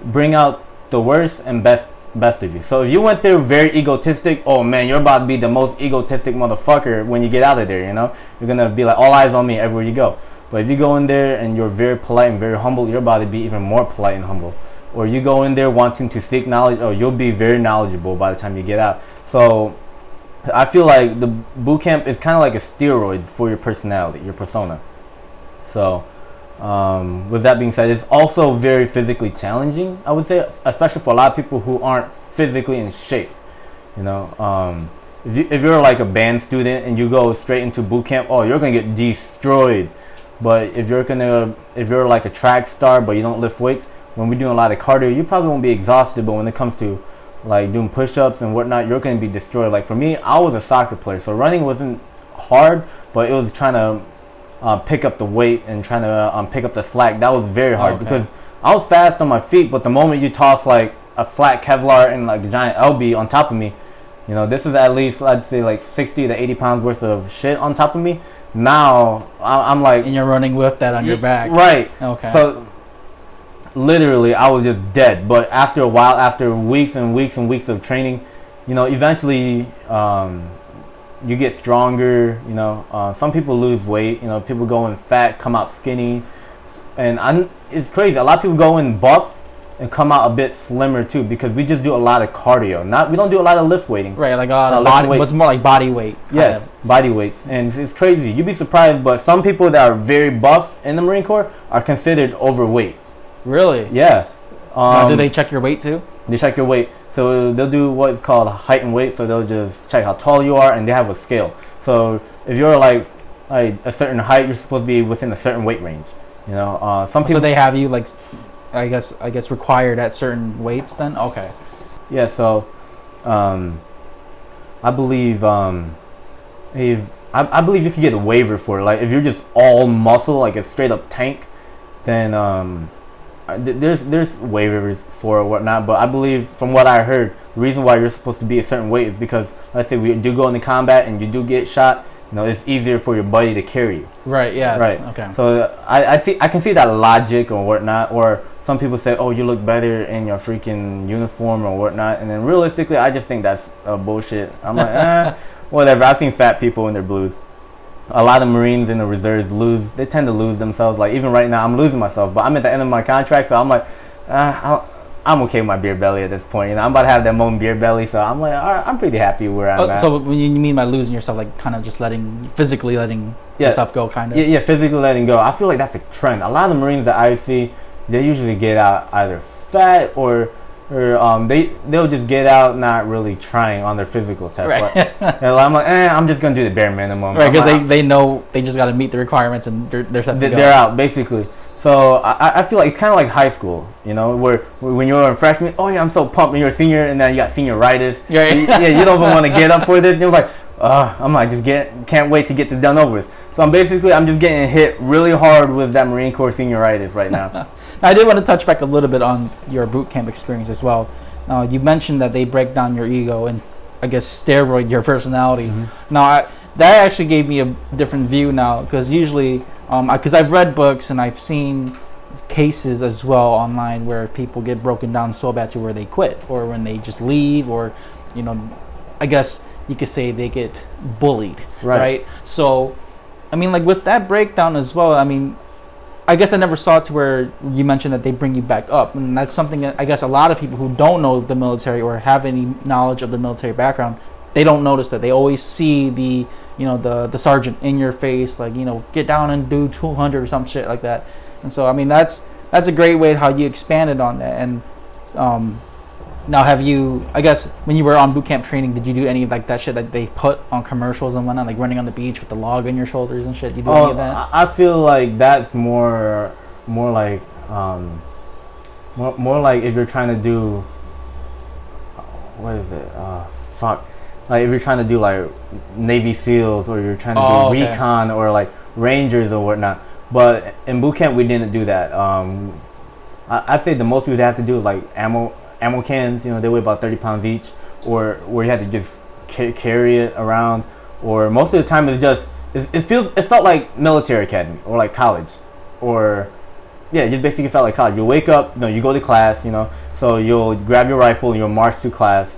bring out the worst and best of you. So if you went there very egotistic, oh man, you're about to be the most egotistic motherfucker when you get out of there. You know, you're gonna be like all eyes on me everywhere you go. But if you go in there and you're very polite and very humble, you're about to be even more polite and humble. Or you go in there wanting to seek knowledge, oh, you'll be very knowledgeable by the time you get out. So I feel like the boot camp is kind of like a steroid for your personality, your persona. So with that being said, it's also very physically challenging, I would say, especially for a lot of people who aren't physically in shape. You know, if you're like a band student and you go straight into boot camp, oh, you're gonna get destroyed. But if you're like a track star but you don't lift weights, when we're doing a lot of cardio, you probably won't be exhausted. But when it comes to like doing push-ups and whatnot, you're gonna be destroyed. Like for me, I was a soccer player, so running wasn't hard, but it was trying to pick up the weight and trying to pick up the slack. That was very hard because I was fast on my feet, but the moment you toss like a flat Kevlar and like a giant LB on top of me, you know, this is at least, I'd say, like 60 to 80 pounds worth of shit on top of me. Now I'm like, and you're running with that on your back, right? Okay. So literally, I was just dead. But after a while, after weeks and weeks and weeks of training, you know, eventually you get stronger. You know, some people lose weight. You know, people go in fat, come out skinny, and it's crazy. A lot of people go in buff and come out a bit slimmer too, because we just do a lot of cardio. We don't do a lot of lift weighting. Right, like body, what's more like body weight. Yes, body weights, and it's crazy. You'd be surprised, but some people that are very buff in the Marine Corps are considered overweight. Really? Yeah. Now, do they check your weight too? They check your weight. So they'll do what's called height and weight. So they'll just check how tall you are, and they have a scale. So if you're like a certain height, you're supposed to be within a certain weight range. You know, some people. So they have you like, I guess required at certain weights then. Okay. Yeah. So, I believe I believe you could get a waiver for it. Like if you're just all muscle, like a straight up tank, then there's waivers for it, whatnot. But I believe, from what I heard, the reason why you're supposed to be a certain weight is because, let's say we do go into combat and you do get shot, you know, it's easier for your buddy to carry you. Right. Yes. Right. Okay. So I can see that logic or whatnot. Or some people say, oh, you look better in your freaking uniform or whatnot. And then realistically, I just think that's bullshit. I'm like, whatever. I've seen fat people in their blues. A lot of Marines in the reserves they tend to lose themselves. Like even right now, I'm losing myself, but I'm at the end of my contract, so I'm like, I'm okay with my beer belly at this point. You know, I'm about to have that moment beer belly, so I'm like, all right, I'm pretty happy where I'm at. So when you mean by losing yourself, like kind of just physically letting yourself go, kind of. Yeah, physically letting go. I feel like that's a trend. A lot of the Marines that I see, they usually get out either fat or they'll just get out not really trying on their physical test. Right. Like, I'm like, I'm just gonna do the bare minimum. Right, because they know they just got to meet the requirements and they're set to go. They're out basically. So I feel like it's kind of like high school, you know, where when you're a freshman, oh yeah, I'm so pumped, and you're a senior, and then you got senioritis. Right. You don't even want to get up for this. You're like, I'm like, can't wait to get this done over with. So I'm just getting hit really hard with that Marine Corps senioritis right now. I did want to touch back a little bit on your boot camp experience as well. You mentioned that they break down your ego and, I guess, steroid your personality. Mm-hmm. Now, that actually gave me a different view now, because usually, because I've read books and I've seen cases as well online where people get broken down so bad to where they quit, or when they just leave, or, you know, I guess you could say they get bullied, right? So, I mean, like with that breakdown as well, I mean, I guess I never saw it to where you mentioned that they bring you back up, and that's something that I guess a lot of people who don't know the military or have any knowledge of the military background, they don't notice that. They always see the sergeant in your face, like, you know, get down and do 200 or some shit like that. And so, I mean, that's a great way how you expanded on that. And now, have you, I guess, when you were on boot camp training, did you do any of like that shit that they put on commercials and whatnot, like running on the beach with the log on your shoulders and shit? Did you do any of that? I feel like that's more like more like if you're trying to do, what is it? Like if you're trying to do like Navy SEALs, or you're trying to do recon, or like Rangers or whatnot. But in boot camp, we didn't do that. I'd say the most we would have to do is like ammo cans. You know, they weigh about 30 pounds each, or where you had to just carry it around. Or most of the time, it felt like military academy or like college, or Yeah, it just basically felt like college. You wake up, you go to class, so you'll grab your rifle, you'll march to class,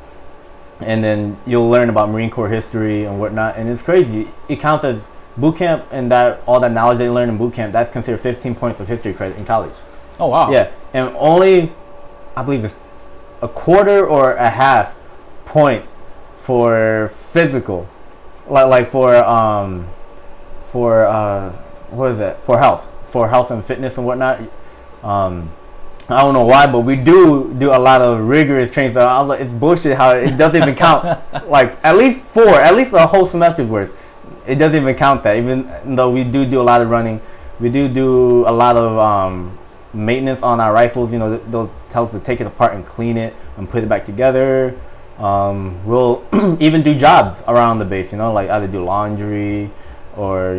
and then you'll learn about Marine Corps history and whatnot. And it's crazy. It counts as boot camp, and that all that knowledge they learn in boot camp, that's considered 15 points of history credit in college. Oh wow. Yeah, and only, I believe it's a quarter or a half point for physical, like for what is that? For health and fitness and whatnot. I don't know why, but we do a lot of rigorous training. So I'm like, it's bullshit how it doesn't even count. Like at least a whole semester's worth. It doesn't even count that. Even though we do a lot of running, we do a lot of maintenance on our rifles. They'll tell us to take it apart and clean it and put it back together. We'll even do jobs around the base. Like either do laundry or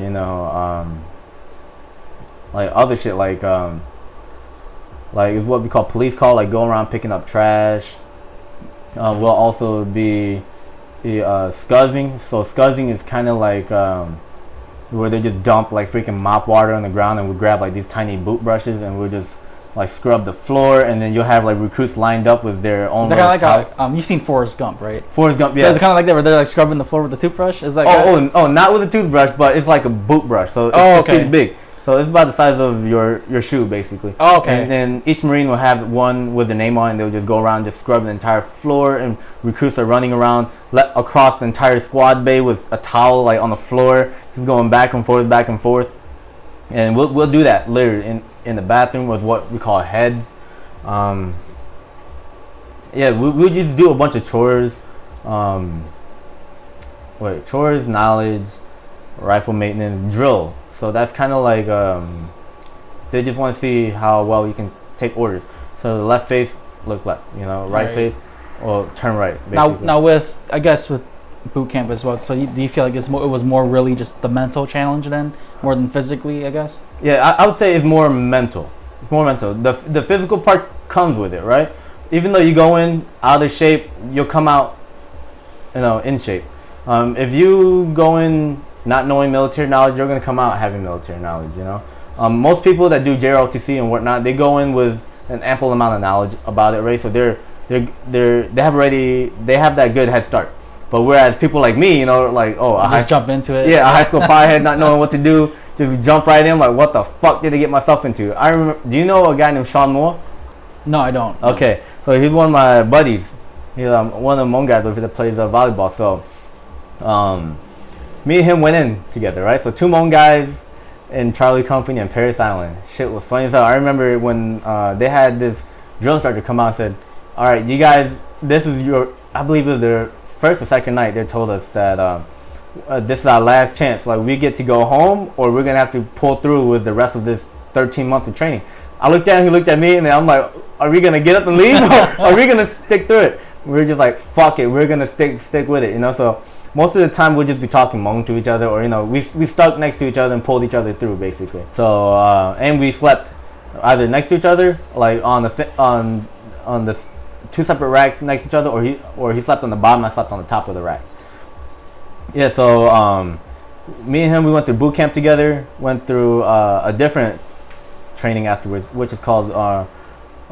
like other shit like what we call police call, like go around picking up trash. We'll also be scuzzing. So scuzzing is kind of like where they just dump like freaking mop water on the ground, and we grab like these tiny boot brushes and we'll just like scrub the floor, and then you'll have like recruits lined up with their own. Is that kind of like you've seen Forrest Gump, right? Forrest Gump, yeah. So it's kind of like that, where they're like scrubbing the floor with a toothbrush. Is that? Oh, not with a toothbrush, but it's like a boot brush. So it's pretty big. So it's about the size of your shoe, basically. Oh, okay. And then each Marine will have one with the name on it, and they'll just go around, just scrub the entire floor, and recruits are running around across the entire squad bay with a towel like on the floor, just going back and forth. And we'll do that literally in the bathroom with what we call heads. We'll just do a bunch of chores. Chores, knowledge, rifle maintenance, drill. So that's kind of like they just want to see how well you can take orders. So the left face, look left. Right face, or turn right. Basically. Now with boot camp as well. So do you feel like it was more really just the mental challenge then, more than physically, I guess? Yeah, I would say it's more mental. It's more mental. The physical parts comes with it, right? Even though you go in out of shape, you'll come out, in shape. If you go in not knowing military knowledge, you're gonna come out having military knowledge. Most people that do JROTC and whatnot, they go in with an ample amount of knowledge about it, right? So they have that good head start. But whereas people like me, jump into it. Yeah, a high school piehead not knowing what to do, just jump right in. Like, what the fuck did I get myself into? I remember. Do you know a guy named Sean Moore? No, I don't. Okay, so he's one of my buddies. He's one of the Hmong guys over that plays volleyball. So, me and him went in together, right? So 2 Hmong guys in Charlie Company and Paris Island. Shit was funny. So I remember when they had this drill instructor come out and said, "All right, you guys, this is I believe it was their first or second night. They told us that this is our last chance. Like, we get to go home, or we're gonna have to pull through with the rest of this 13 months of training." I looked at him, he looked at me, and then I'm like, "Are we gonna get up and leave, or are we gonna stick through it?" We're just like, "Fuck it, we're gonna stick with it," So most of the time we'll just be talking Hmong to each other, or we stuck next to each other and pulled each other through, basically. So and we slept either next to each other, like on the 2 separate racks next to each other, or he slept on the bottom, I slept on the top of the rack. Yeah, so me and him, we went through boot camp together, went through a different training afterwards, which is called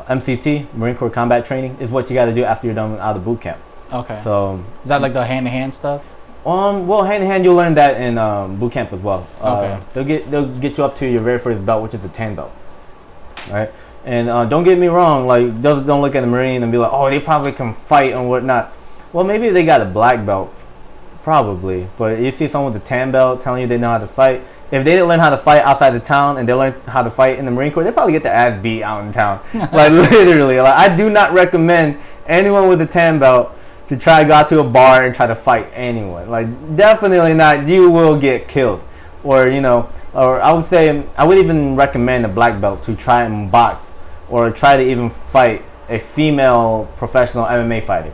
MCT, Marine Corps Combat Training, is what you got to do after you're done out of boot camp. Okay. So is that like the hand-to-hand stuff? Well, hand-to-hand, you'll learn that in boot camp as well. Okay. They'll get you up to your very first belt, which is a tan belt. Right? And don't get me wrong, like, don't look at the Marine and be like, "Oh, they probably can fight and whatnot." Well, maybe they got a black belt, probably. But you see someone with a tan belt telling you they know how to fight. If they didn't learn how to fight outside the town and they learned how to fight in the Marine Corps, they probably get their ass beat out in town. Like, literally. Like, I do not recommend anyone with a tan belt to try to go out to a bar and try to fight anyone. Like, definitely not. You will get killed. Or I would say, I would even recommend a black belt to try and box, or try to even fight a female professional MMA fighter.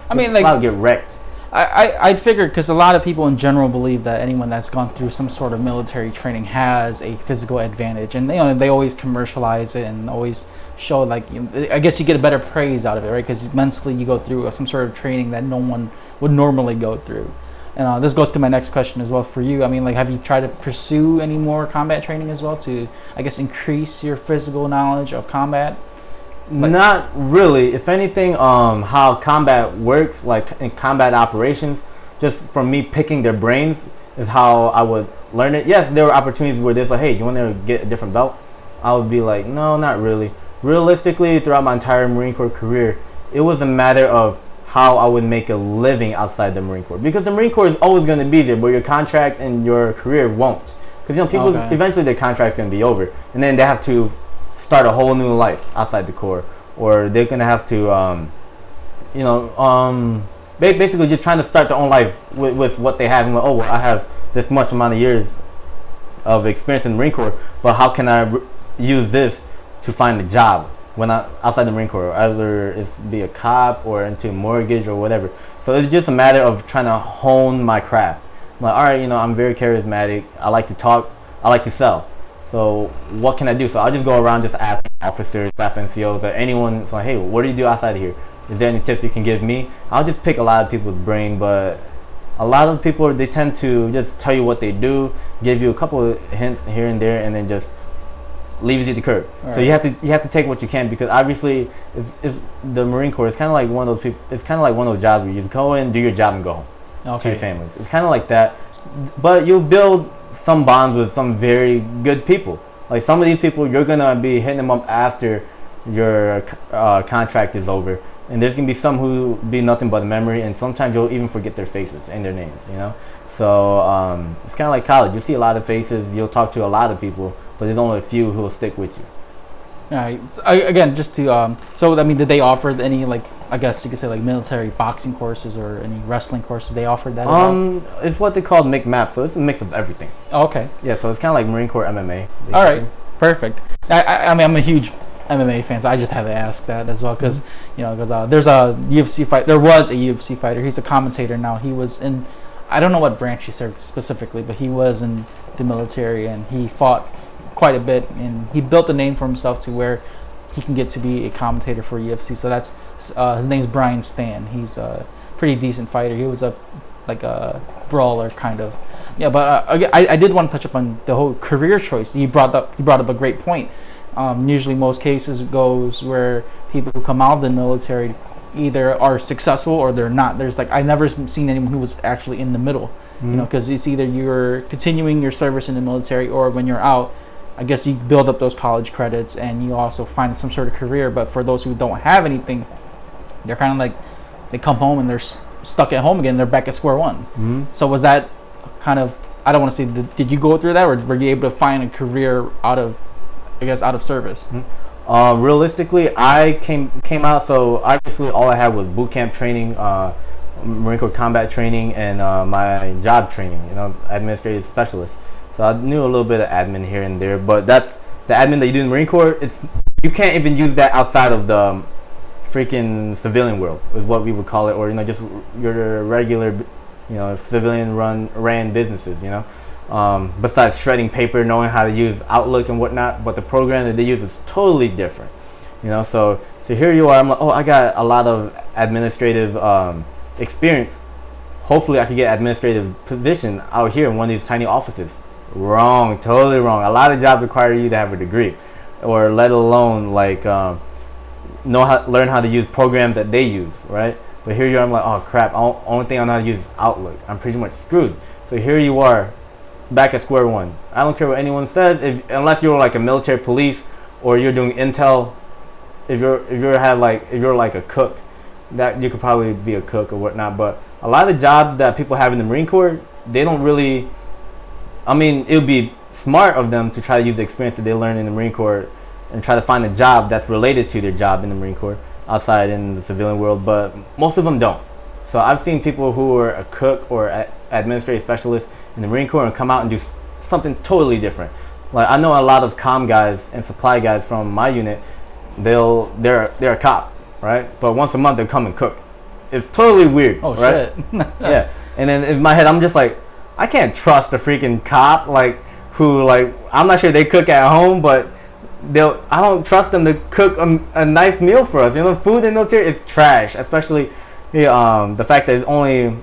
I mean, like, I'll get wrecked. I'd figure, because a lot of people in general believe that anyone that's gone through some sort of military training has a physical advantage, and they always commercialize it and always show, like, I guess you get a better praise out of it, right? Because mentally you go through some sort of training that no one would normally go through. And this goes to my next question as well for you. I mean, like, have you tried to pursue any more combat training as well to, I guess, increase your physical knowledge of combat? Not really. If anything, how combat works, like in combat operations, just from me picking their brains is how I would learn it. Yes, there were opportunities where there's like, hey, you want to get a different belt? I would be like, no, not really. Realistically, throughout my entire Marine Corps career, it was a matter of how I would make a living outside the Marine Corps. Because the Marine Corps is always going to be there, but your contract and your career won't. Because, you know, people, eventually their contract's going to be over. And then they have to start a whole new life outside the Corps. Or they're going to have to, basically just trying to start their own life with what they have. And like, oh, well, I have this much amount of years of experience in the Marine Corps, but how can I use this to find a job when I outside the Marine Corps, either it's be a cop or into mortgage or whatever. So it's just a matter of trying to hone my craft. I'm like, all right, you know, I'm very charismatic. I like to talk. I like to sell. So what can I do? So I'll just go around just asking officers, staff NCOs, or anyone. So hey, what do you do outside of here? Is there any tips you can give me? I'll just pick a lot of people's brain, but a lot of people, they tend to just tell you what they do, give you a couple of hints here and there, and then just leave you to the curb. All so right. you have to take what you can, because obviously it's the Marine Corps is kind of like one of those people. It's kind of like one of those jobs where you just go in, do your job, and go home to your families. It's kind of like that, but you'll build some bonds with some very good people. Like some of these people, you're gonna be hitting them up after your contract is over, and there's gonna be some who be nothing but a memory, and sometimes you'll even forget their faces and their names. You know, so it's kind of like college. You see a lot of faces, you'll talk to a lot of people, but there's only a few who will stick with you. All right. So, again, just to so I mean, did they offer any, like, I guess you could say, like, military boxing courses or any wrestling courses? They offered that. It's what they call McMap, so it's a mix of everything. Oh, okay. Yeah, so it's kind of like Marine Corps MMA. Basically. All right. Perfect. I mean, I'm a huge MMA fan, so I just had to ask that as well, because there's a UFC fight. There was a UFC fighter. He's a commentator now. He was in, I don't know what branch he served specifically, but he was in the military, and he fought quite a bit, and he built a name for himself to where he can get to be a commentator for UFC. So that's his name's Brian Stan. He's a pretty decent fighter. He was a brawler kind of. Yeah, but I did want to touch up on the whole career choice. You brought up a great point. Usually most cases goes where people who come out of the military either are successful or they're not. There's like, I never seen anyone who was actually in the middle. You know, because it's either you're continuing your service in the military, or when you're out, I guess you build up those college credits and you also find some sort of career. But for those who don't have anything, they're kind of like, they come home and they're stuck at home again. They're back at square one. So was that kind of, I don't want to say, did you go through that, or were you able to find a career out of service? Realistically, I came out, so obviously all I had was boot camp training, Marine Corps combat training, and my job training, administrative specialist. So I knew a little bit of admin here and there, but that's the admin that you do in the Marine Corps. You can't even use that outside of the freaking civilian world, is what we would call it, or just your regular, civilian ran businesses. Besides shredding paper, knowing how to use Outlook and whatnot, but the program that they use is totally different. So here you are. I'm like, oh, I got a lot of administrative experience. Hopefully, I could get administrative position out here in one of these tiny offices. Wrong, totally wrong. A lot of jobs require you to have a degree, or let alone like learn how to use programs that they use, right? But here you are. I'm like, oh crap. Only thing I know how to use is Outlook. I'm pretty much screwed. So here you are, back at square one. I don't care what anyone says, unless you're like a military police or you're doing intel. If you're like a cook, that you could probably be a cook or whatnot. But a lot of the jobs that people have in the Marine Corps, they don't really. I mean, it would be smart of them to try to use the experience that they learned in the Marine Corps and try to find a job that's related to their job in the Marine Corps outside in the civilian world. But most of them don't. So I've seen people who are a cook or administrative specialist in the Marine Corps and come out and do something totally different. Like, I know a lot of comm guys and supply guys from my unit. They're a cop, right? But once a month they come and cook. It's totally weird. Oh, right? Shit. Yeah. And then in my head I'm just like, I can't trust a freaking cop who I'm not sure they cook at home, but I don't trust them to cook a nice meal for us. Food in military is trash, especially the fact that it's only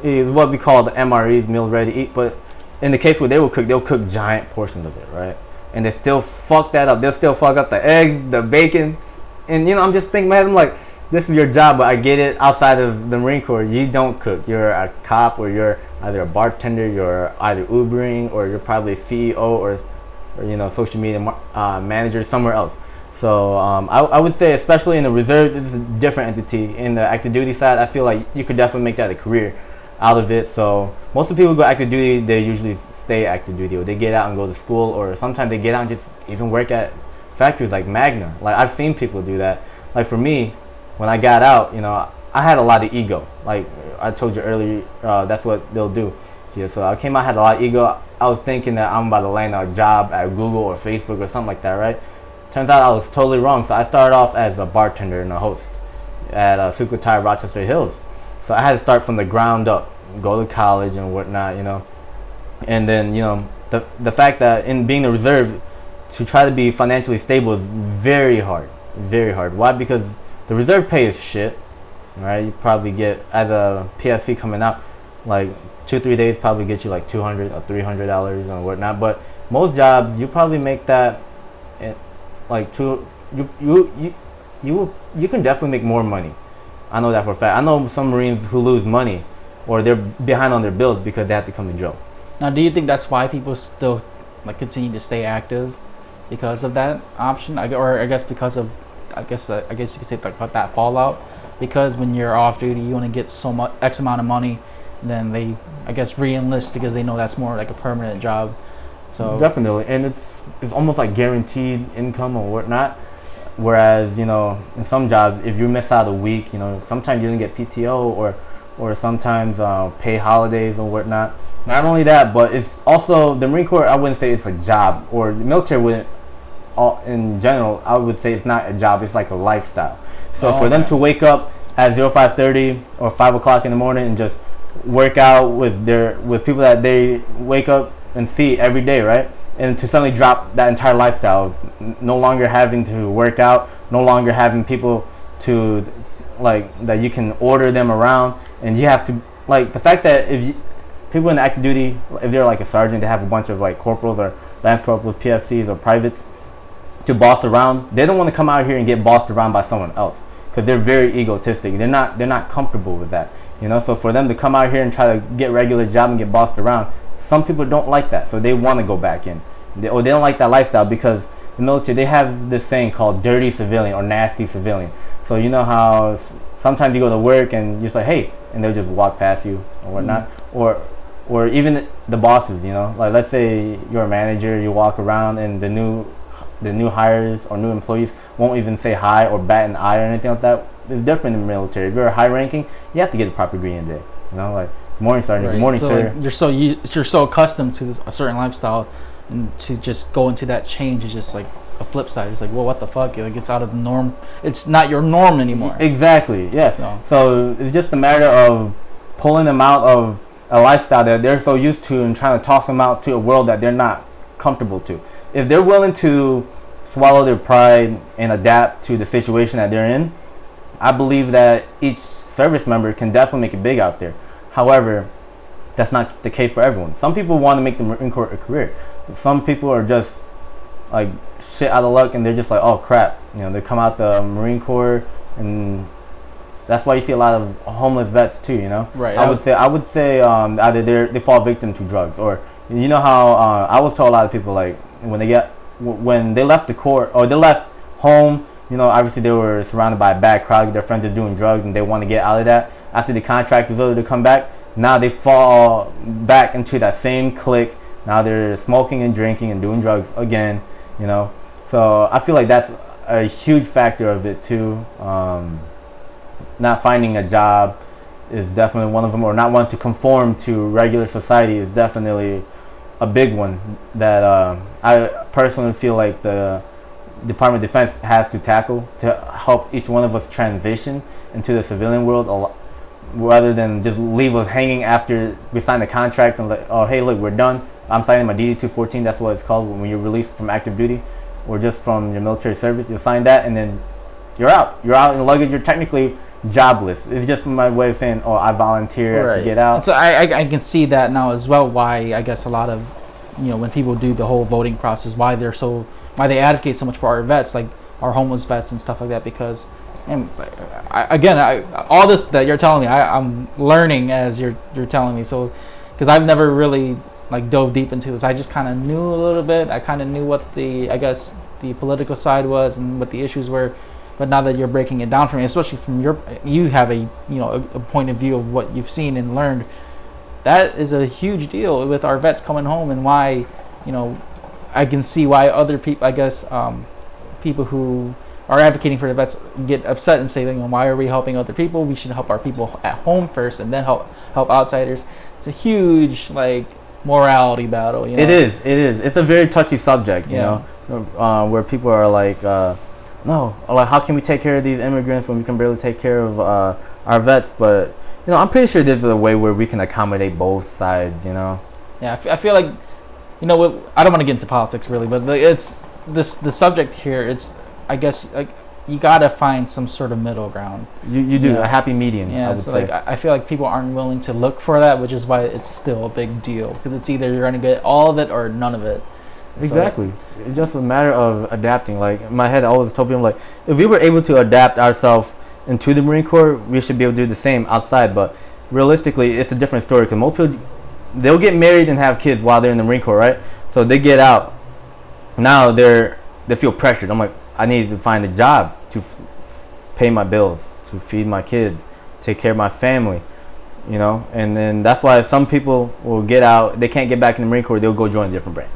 is what we call the MREs, meal ready to eat. But in the case where they'll cook giant portions of it, right? And they still fuck that up. They'll still fuck up the eggs, the bacon, and I'm just thinking, man, I'm like, this is your job, but I get it. Outside of the Marine Corps, you don't cook. You're a cop, or you're either a bartender, you're either Ubering, or you're probably a CEO, or social media manager somewhere else. So I would say, especially in the reserve, this is a different entity. In the active duty side, I feel like you could definitely make that a career out of it. So most of the people who go active duty, they usually stay active duty, or they get out and go to school, or sometimes they get out and just even work at factories like Magna. Like, I've seen people do that. Like, for me, when I got out, I had a lot of ego. Like I told you earlier, that's what they'll do. Yeah, so I came out, had a lot of ego. I was thinking that I'm about to land a job at Google or Facebook or something like that, right? Turns out I was totally wrong. So I started off as a bartender and a host at Sukhothai, Rochester Hills. So I had to start from the ground up, go to college and whatnot, And then, the fact that in being the reserve, to try to be financially stable is very hard. Very hard. Why? Because the reserve pay is shit, right? You probably get, as a PFC coming out, like 2-3 days probably get you like $200 or $300 and whatnot. But most jobs, you probably make that, like you can definitely make more money. I know that for a fact. I know some Marines who lose money, or they're behind on their bills because they have to come to drill. Now, do you think that's why people still continue to stay active, because of that option? I guess because of, I guess you could say that fallout. Because when you're off duty, you want to get so much X amount of money, and then they, I guess, re-enlist because they know that's more like a permanent job. So definitely, and it's almost like guaranteed income or whatnot. Whereas in some jobs, if you miss out a week, sometimes you don't get PTO or sometimes pay holidays or whatnot. Not only that, but it's also the Marine Corps. I wouldn't say it's a job, or the military wouldn't. In general, I would say it's not a job. It's like a lifestyle. So for them to wake up at 05:30 or 5 o'clock in the morning and just work out with people that they wake up and see every day, right? And to suddenly drop that entire lifestyle, no longer having to work out, no longer having people to that you can order them around, and you have to the fact that people in active duty, if they're like a sergeant, they have a bunch of corporals or lance corporals, PFCs or privates to boss around. They don't want to come out here and get bossed around by someone else, because they're very egotistic. They're not comfortable with that, So for them to come out here and try to get regular job and get bossed around, some people don't like that, so they want to go back in. They don't like that lifestyle, because the military, they have this saying called dirty civilian or nasty civilian. So you know how sometimes you go to work and you're like, hey, and they'll just walk past you or whatnot, or even the bosses, like let's say you're a manager, you walk around and the new hires or new employees won't even say hi or bat an eye or anything like that. It's different in the military. If you're a high ranking, you have to get the proper greeting day. Like, morning sergeant, good morning, sir. You're so accustomed to a certain lifestyle, and to just go into that change is just like a flip side. It's like, well, what the fuck? It's out of the norm. It's not your norm anymore. Exactly. Yeah. So it's just a matter of pulling them out of a lifestyle that they're so used to and trying to toss them out to a world that they're not comfortable to. If they're willing to swallow their pride and adapt to the situation that they're in, I believe that each service member can definitely make it big out there. However, that's not the case for everyone. Some people want to make the Marine Corps a career. Some people are just like shit out of luck, and they're just like, oh crap, they come out the Marine Corps, and that's why you see a lot of homeless vets too. Right. I would say either they fall victim to drugs, or how I was told a lot of people, like when they left the Corps or they left home, obviously they were surrounded by a bad crowd. Their friends are doing drugs, and they want to get out of that. After the contract is over to come back, now they fall back into that same clique. Now they're smoking and drinking and doing drugs again. So I feel like that's a huge factor of it too. Not finding a job is definitely one of them, or not wanting to conform to regular society is definitely a big one that I personally feel like the Department of Defense has to tackle to help each one of us transition into the civilian world, rather than just leave us hanging after we sign the contract and like, oh hey, look, we're done. I'm signing my DD-214. That's what it's called when you're released from active duty or just from your military service. You sign that, and then you're out. You're out in luggage. You're technically jobless. It's just my way of saying, oh, I volunteer to get out. So I can see that now as well. Why I guess a lot of when people do the whole voting process, why they advocate so much for our vets, like our homeless vets and stuff like that, because. And all this that you're telling me, I'm learning as you're telling me. So, because I've never really like dove deep into this, I just kind of knew a little bit. I kind of knew what the political side was and what the issues were. But now that you're breaking it down for me, especially from you have a point of view of what you've seen and learned. That is a huge deal with our vets coming home, and why I can see why other people, I guess, people who are advocating for the vets get upset and say, why are we helping other people? We should help our people at home first, and then help outsiders. It's a huge morality battle. It is. It's a very touchy subject. Where people are like, no, like how can we take care of these immigrants when we can barely take care of our vets? But I'm pretty sure there's a way where we can accommodate both sides. Yeah, I feel like I don't want to get into politics really, but it's the subject here. It's I guess you gotta find some sort of middle ground. You do a happy median. Yeah, I would say. I feel like people aren't willing to look for that, which is why it's still a big deal, because it's either you're gonna get all of it or none of it. Exactly. It's just a matter of adapting. Like in my head, I always told people if we were able to adapt ourselves into the Marine Corps, we should be able to do the same outside. But realistically, it's a different story, because most people they'll get married and have kids while they're in the Marine Corps, right? So they get out. Now they feel pressured. I'm like, I need to find a job to pay my bills, to feed my kids, take care of my family, and then that's why some people will get out. They can't get back in the Marine Corps. They'll go join a different branch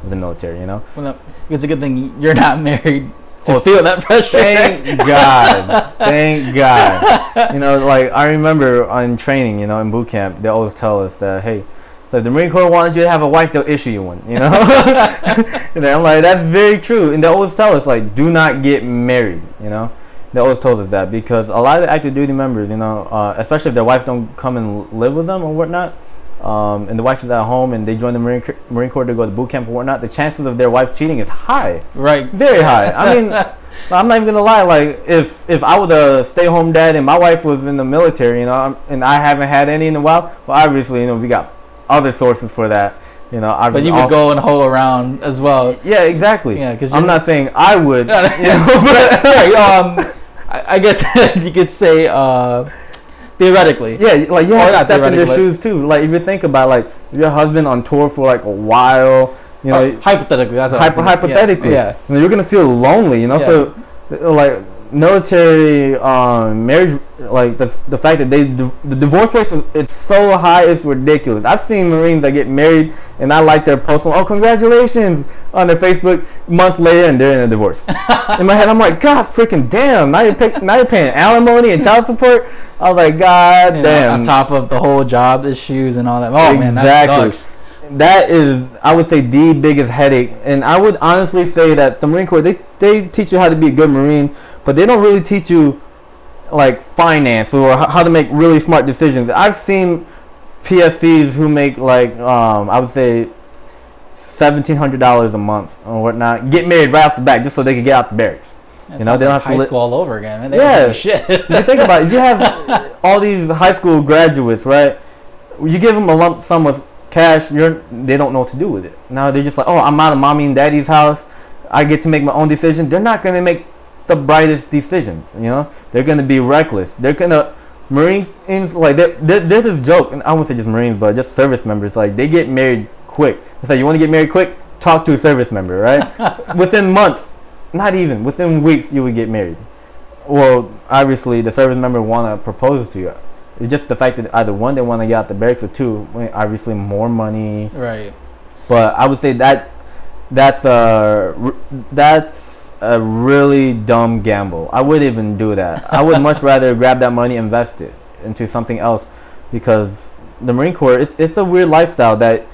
of the military, Well, no, it's a good thing you're not married to feel that pressure. Thank God. Thank God. I remember on training, in boot camp, they always tell us that, hey, so if the Marine Corps wanted you to have a wife, they'll issue you one, And I'm like, that's very true. And they always tell us, do not get married, They always told us that, because a lot of the active duty members, especially if their wife don't come and live with them or whatnot, and the wife is at home and they join the Marine Corps to go to boot camp or whatnot, the chances of their wife cheating is high. Right. Very high. I mean, I'm not even going to lie. If I was a stay-home dad and my wife was in the military, and I haven't had any in a while, well, obviously, we got other sources for that. But you would go and hoe around as well. Yeah, exactly. Yeah, because I'm not saying I would. But, I guess you could say theoretically. Yeah, you have to step in their shoes too. If you think about your husband on tour for a while, hypothetically, that's hypothetically, yeah. You're gonna feel lonely, So military marriage, the fact that the divorce rate it's so high, it's ridiculous. I've seen Marines that get married and I like their post on, oh, congratulations, on their Facebook months later, and they're in a divorce. In my head, I'm like, God freaking damn! Now you're paying alimony and child support. I was like, God damn! On top of the whole job issues and all that. Oh man, that sucks. That is, I would say, the biggest headache. And I would honestly say that the Marine Corps, they teach you how to be a good Marine, but they don't really teach you finance or how to make really smart decisions. I've seen PSCs who make I would say $1,700 a month or whatnot get married right off the bat just so they could get out the barracks. They don't have to high school all over again. Man. They don't do shit. You think about it. You have all these high school graduates, right? You give them a lump sum of cash, they don't know what to do with it. Now they're just like, oh, I'm out of mommy and daddy's house, I get to make my own decisions. They're not going to make the brightest decisions, They're going to be reckless. They're going to, Marines, there's this joke, and I won't say just Marines, but just service members, they get married quick. It's like, you want to get married quick? Talk to a service member, right? Within months, not even, within weeks, you would get married. Well, obviously, the service member want to propose to you. It's just the fact that either one, they want to get out the barracks, or two, obviously more money. Right. But I would say that's a really dumb gamble. I wouldn't even do that. I would much rather grab that money, invest it into something else, because the Marine Corps, it's a weird lifestyle that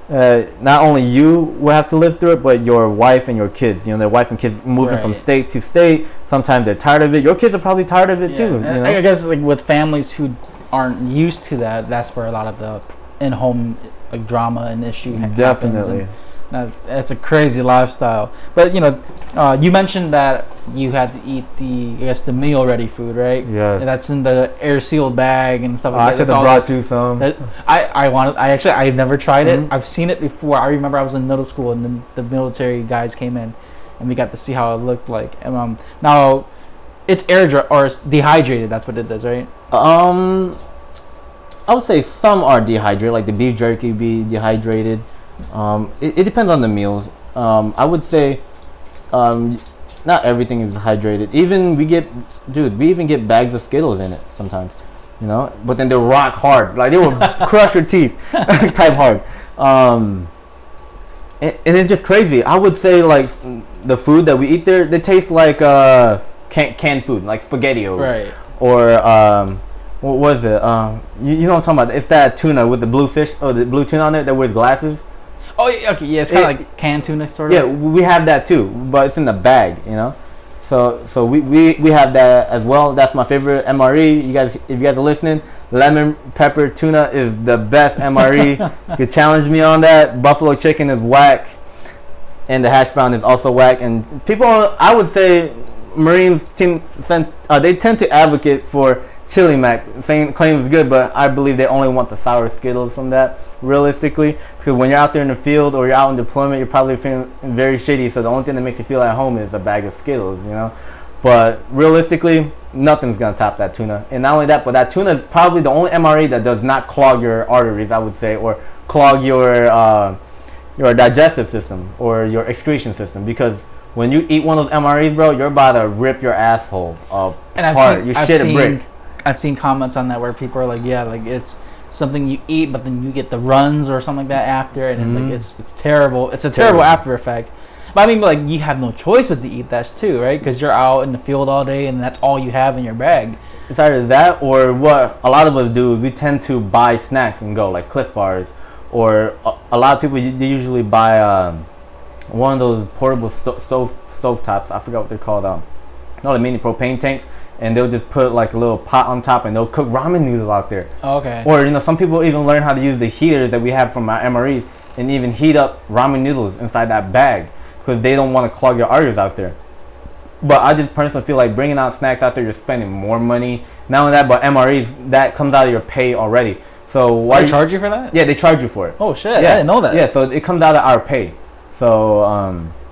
not only you will have to live through it, but your wife and your kids. Their wife and kids moving from state to state. Sometimes they're tired of it. Your kids are probably tired of it too. I guess with families who aren't used to that, that's where a lot of the in-home drama and issue happens. Definitely. It's a crazy lifestyle. But you mentioned that you had to eat the meal ready food, right? Yes. And that's in the air sealed bag and stuff I like that. should have brought you some. I've never tried it. I've seen it before. I remember I was in middle school and then the military guys came in and we got to see how it looked like. And now it's it's dehydrated. That's what it is, right? I would say some are dehydrated, like the beef jerky be dehydrated. It depends on the meals. I would say not everything is hydrated. Even we even get bags of Skittles in it sometimes, but then they're rock hard, like they will crush your teeth type hard. And it's just crazy. I would say like the food that we eat there, they taste like canned food, like SpaghettiOs, right? Or what was it? You know what I'm talking about? It's that tuna with the blue fish or the blue tuna on it that wears glasses. Oh, okay, yeah, it's kind of like canned tuna, sort of. Yeah, we have that too, but it's in the bag, So we have that as well. That's my favorite MRE. You guys, if you guys are listening, lemon pepper tuna is the best MRE. You could challenge me on that. Buffalo chicken is whack, and the hash brown is also whack. And people, I would say, Marines they tend to advocate for Chili Mac, claims it's good, but I believe they only want the sour Skittles from that, realistically. Because when you're out there in the field or you're out in deployment, you're probably feeling very shitty. So the only thing that makes you feel at home is a bag of Skittles, But realistically, nothing's gonna top that tuna. And not only that, but that tuna is probably the only MRE that does not clog your arteries, I would say, or clog your digestive system or your excretion system. Because when you eat one of those MREs, bro, you're about to rip your asshole apart. You shit a brick. I've seen comments on that where people are like, yeah, like it's something you eat, but then you get the runs or something like that after, and like it's terrible. It's a terrible after effect. But I mean, like you have no choice but to eat that too, right? Because you're out in the field all day, and that's all you have in your bag. It's either that or what a lot of us do. We tend to buy snacks and go, like Cliff Bars, or a lot of people they usually buy one of those portable stove tops. I forgot what they're called. The mini propane tanks. And they'll just put like a little pot on top and they'll cook ramen noodles out there. Okay. Or some people even learn how to use the heaters that we have from our MREs and even heat up ramen noodles inside that bag because they don't want to clog your arteries out there. But I just personally feel like bringing out snacks out there, you're spending more money. Not only that, but MREs, that comes out of your pay already. So why they charge you for that? Yeah, they charge you for it. Oh shit! Yeah. I didn't know that. Yeah, so it comes out of our pay. So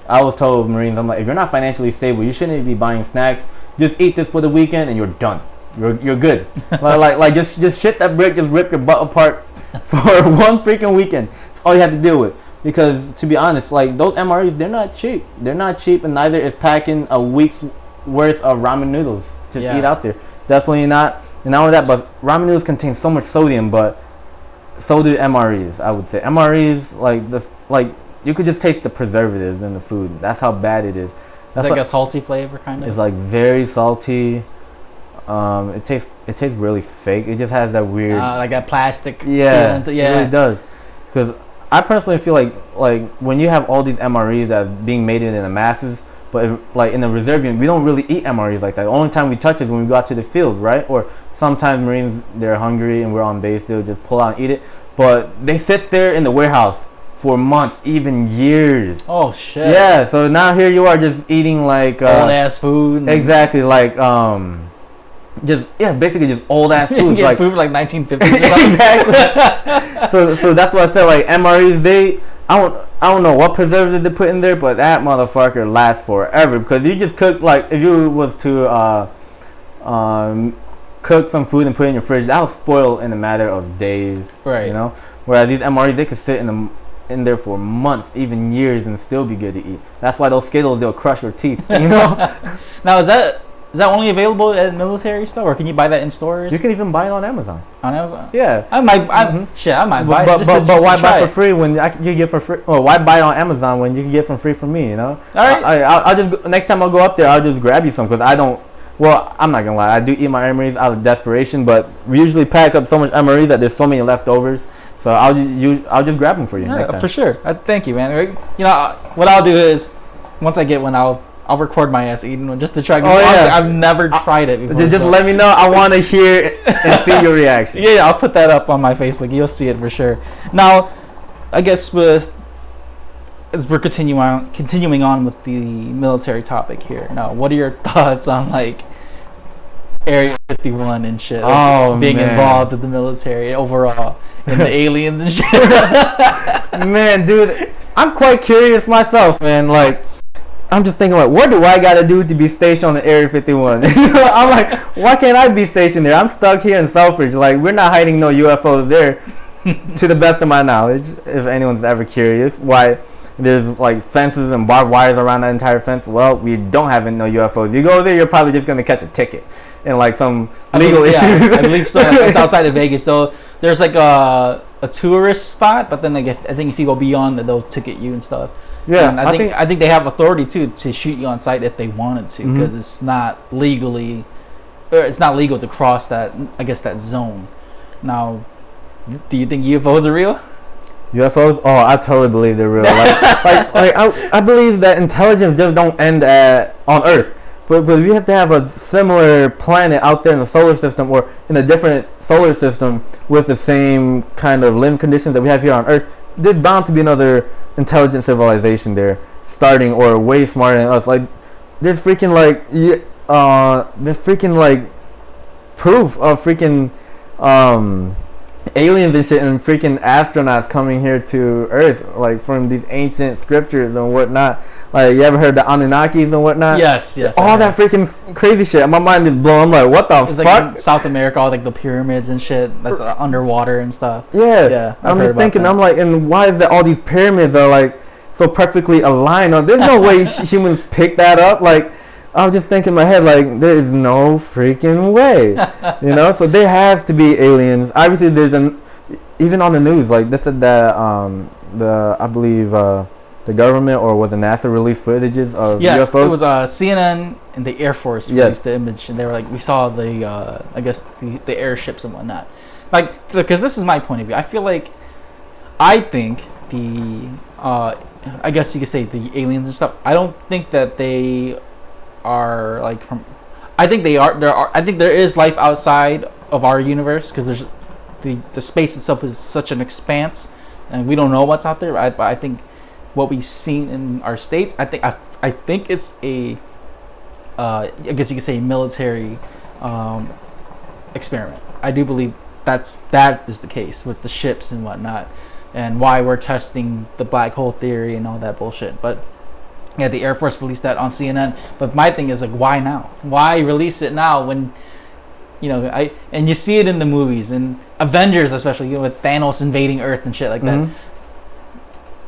I was told Marines, I'm like, if you're not financially stable, you shouldn't be buying snacks. Just eat this for the weekend and you're done. You're good. like just shit that brick, just rip your butt apart for one freaking weekend. That's all you have to deal with. Because to be honest, like those MREs, they're not cheap. They're not cheap, and neither is packing a week's worth of ramen noodles to eat out there. Definitely not. And not only that, but ramen noodles contain so much sodium, but so do MREs. I would say MREs, like you could just taste the preservatives in the food. That's how bad it is. It's like a salty flavor, kind of. It's like very salty. It tastes really fake. It just has that weird, like that plastic. Yeah, feeling yeah, it really does. Because I personally feel like when you have all these MREs as being made in the masses, but like in the reserve unit, we don't really eat MREs like that. The only time we touch is when we go out to the field, right? Or sometimes Marines, they're hungry and we're on base, they'll just pull out and eat it. But they sit there in the warehouse for months, even years. Oh shit. Yeah, so now here you are just eating like old ass food. Exactly, like basically just old ass food. Like food from like 1950s or something. Exactly. so that's what I said. Like MREs, I don't know what preservative they put in there, but that motherfucker lasts forever because you just cook like if you was to cook some food and put it in your fridge, that will spoil in a matter of days. Right. Whereas these MREs, they could sit in there for months, even years, and still be good to eat. That's why those Skittles, they'll crush your teeth. Now is that only available at military stuff, or can you buy that in stores? You can even buy it on Amazon. On Amazon? Yeah. I might buy it. But why buy for free when you get for free? Or why buy it on Amazon when you can get from free from me? All right. I'll just next time I'll go up there, I'll just grab you some because I don't. Well, I'm not gonna lie. I do eat my MREs out of desperation, but we usually pack up so much MREs that there's so many leftovers. So I'll just grab them for you next time. For sure. Thank you, man. What I'll do is once I get one, I'll record my ass eating one just to try. Oh yeah. I've never tried it before. Just let me know. I want to hear and see your reaction. Yeah, I'll put that up on my Facebook. You'll see it for sure. Now, I guess with as we're continuing on with the military topic here. Now, what are your thoughts on like Area 51 and shit? Like, being involved with the military overall and the aliens and shit. Man, dude, I'm quite curious myself, man. Like, I'm just thinking, like, what do I gotta do to be stationed on the Area 51? I'm like, why can't I be stationed there? I'm stuck here in Selfridge. Like, we're not hiding no UFOs there, to the best of my knowledge. If anyone's ever curious, why there's like fences and barbed wires around that entire fence? Well, we don't have no UFOs. You go there, you're probably just gonna catch a ticket and like some legal issues. Yeah, I believe so. It's outside of Vegas, so there's like a tourist spot, but then like I think if you go beyond that, they'll ticket you and stuff. Yeah, and I think they have authority too to shoot you on sight if they wanted to, because it's not legal to cross that, I guess, that zone. Now, do you think UFOs are real? UFOs? Oh, I totally believe they're real. I believe that intelligence just don't end on Earth. But we have to have a similar planet out there in the solar system, or in a different solar system with the same kind of living conditions that we have here on Earth. There's bound to be another intelligent civilization there, starting or way smarter than us. Like, there's freaking proof of freaking aliens and shit, and freaking astronauts coming here to Earth, like from these ancient scriptures and whatnot. Like, you ever heard the Anunnakis and whatnot? Yes. All that freaking crazy shit. My mind is blown. I'm like, what the fuck? Like in South America, all like the pyramids and shit that's underwater and stuff. Yeah. I'm just thinking, I'm like, and why is that all these pyramids are like so perfectly aligned? There's no way humans picked that up. Like, I'm just thinking in my head, like, there is no freaking way. So there has to be aliens. Obviously, even on the news, like, they said that I believe the government, or was it NASA, released footages of UFOs? UFOs? It was CNN and the Air Force released the image, and they were like, we saw the I guess the airships and whatnot. Like, because this is my point of view. I think the I guess you could say the aliens and stuff, I don't think that they are like from. I think they are. I think there is life outside of our universe, because there's the space itself is such an expanse, and we don't know what's out there. I think what we've seen in our states, I think it's a I guess you could say military experiment. I do believe that is the case with the ships and whatnot, and why we're testing the black hole theory and all that bullshit. But yeah, the Air Force released that on CNN. But my thing is, like, why now? Why release it now when, and you see it in the movies and Avengers, especially, with Thanos invading Earth and shit like that.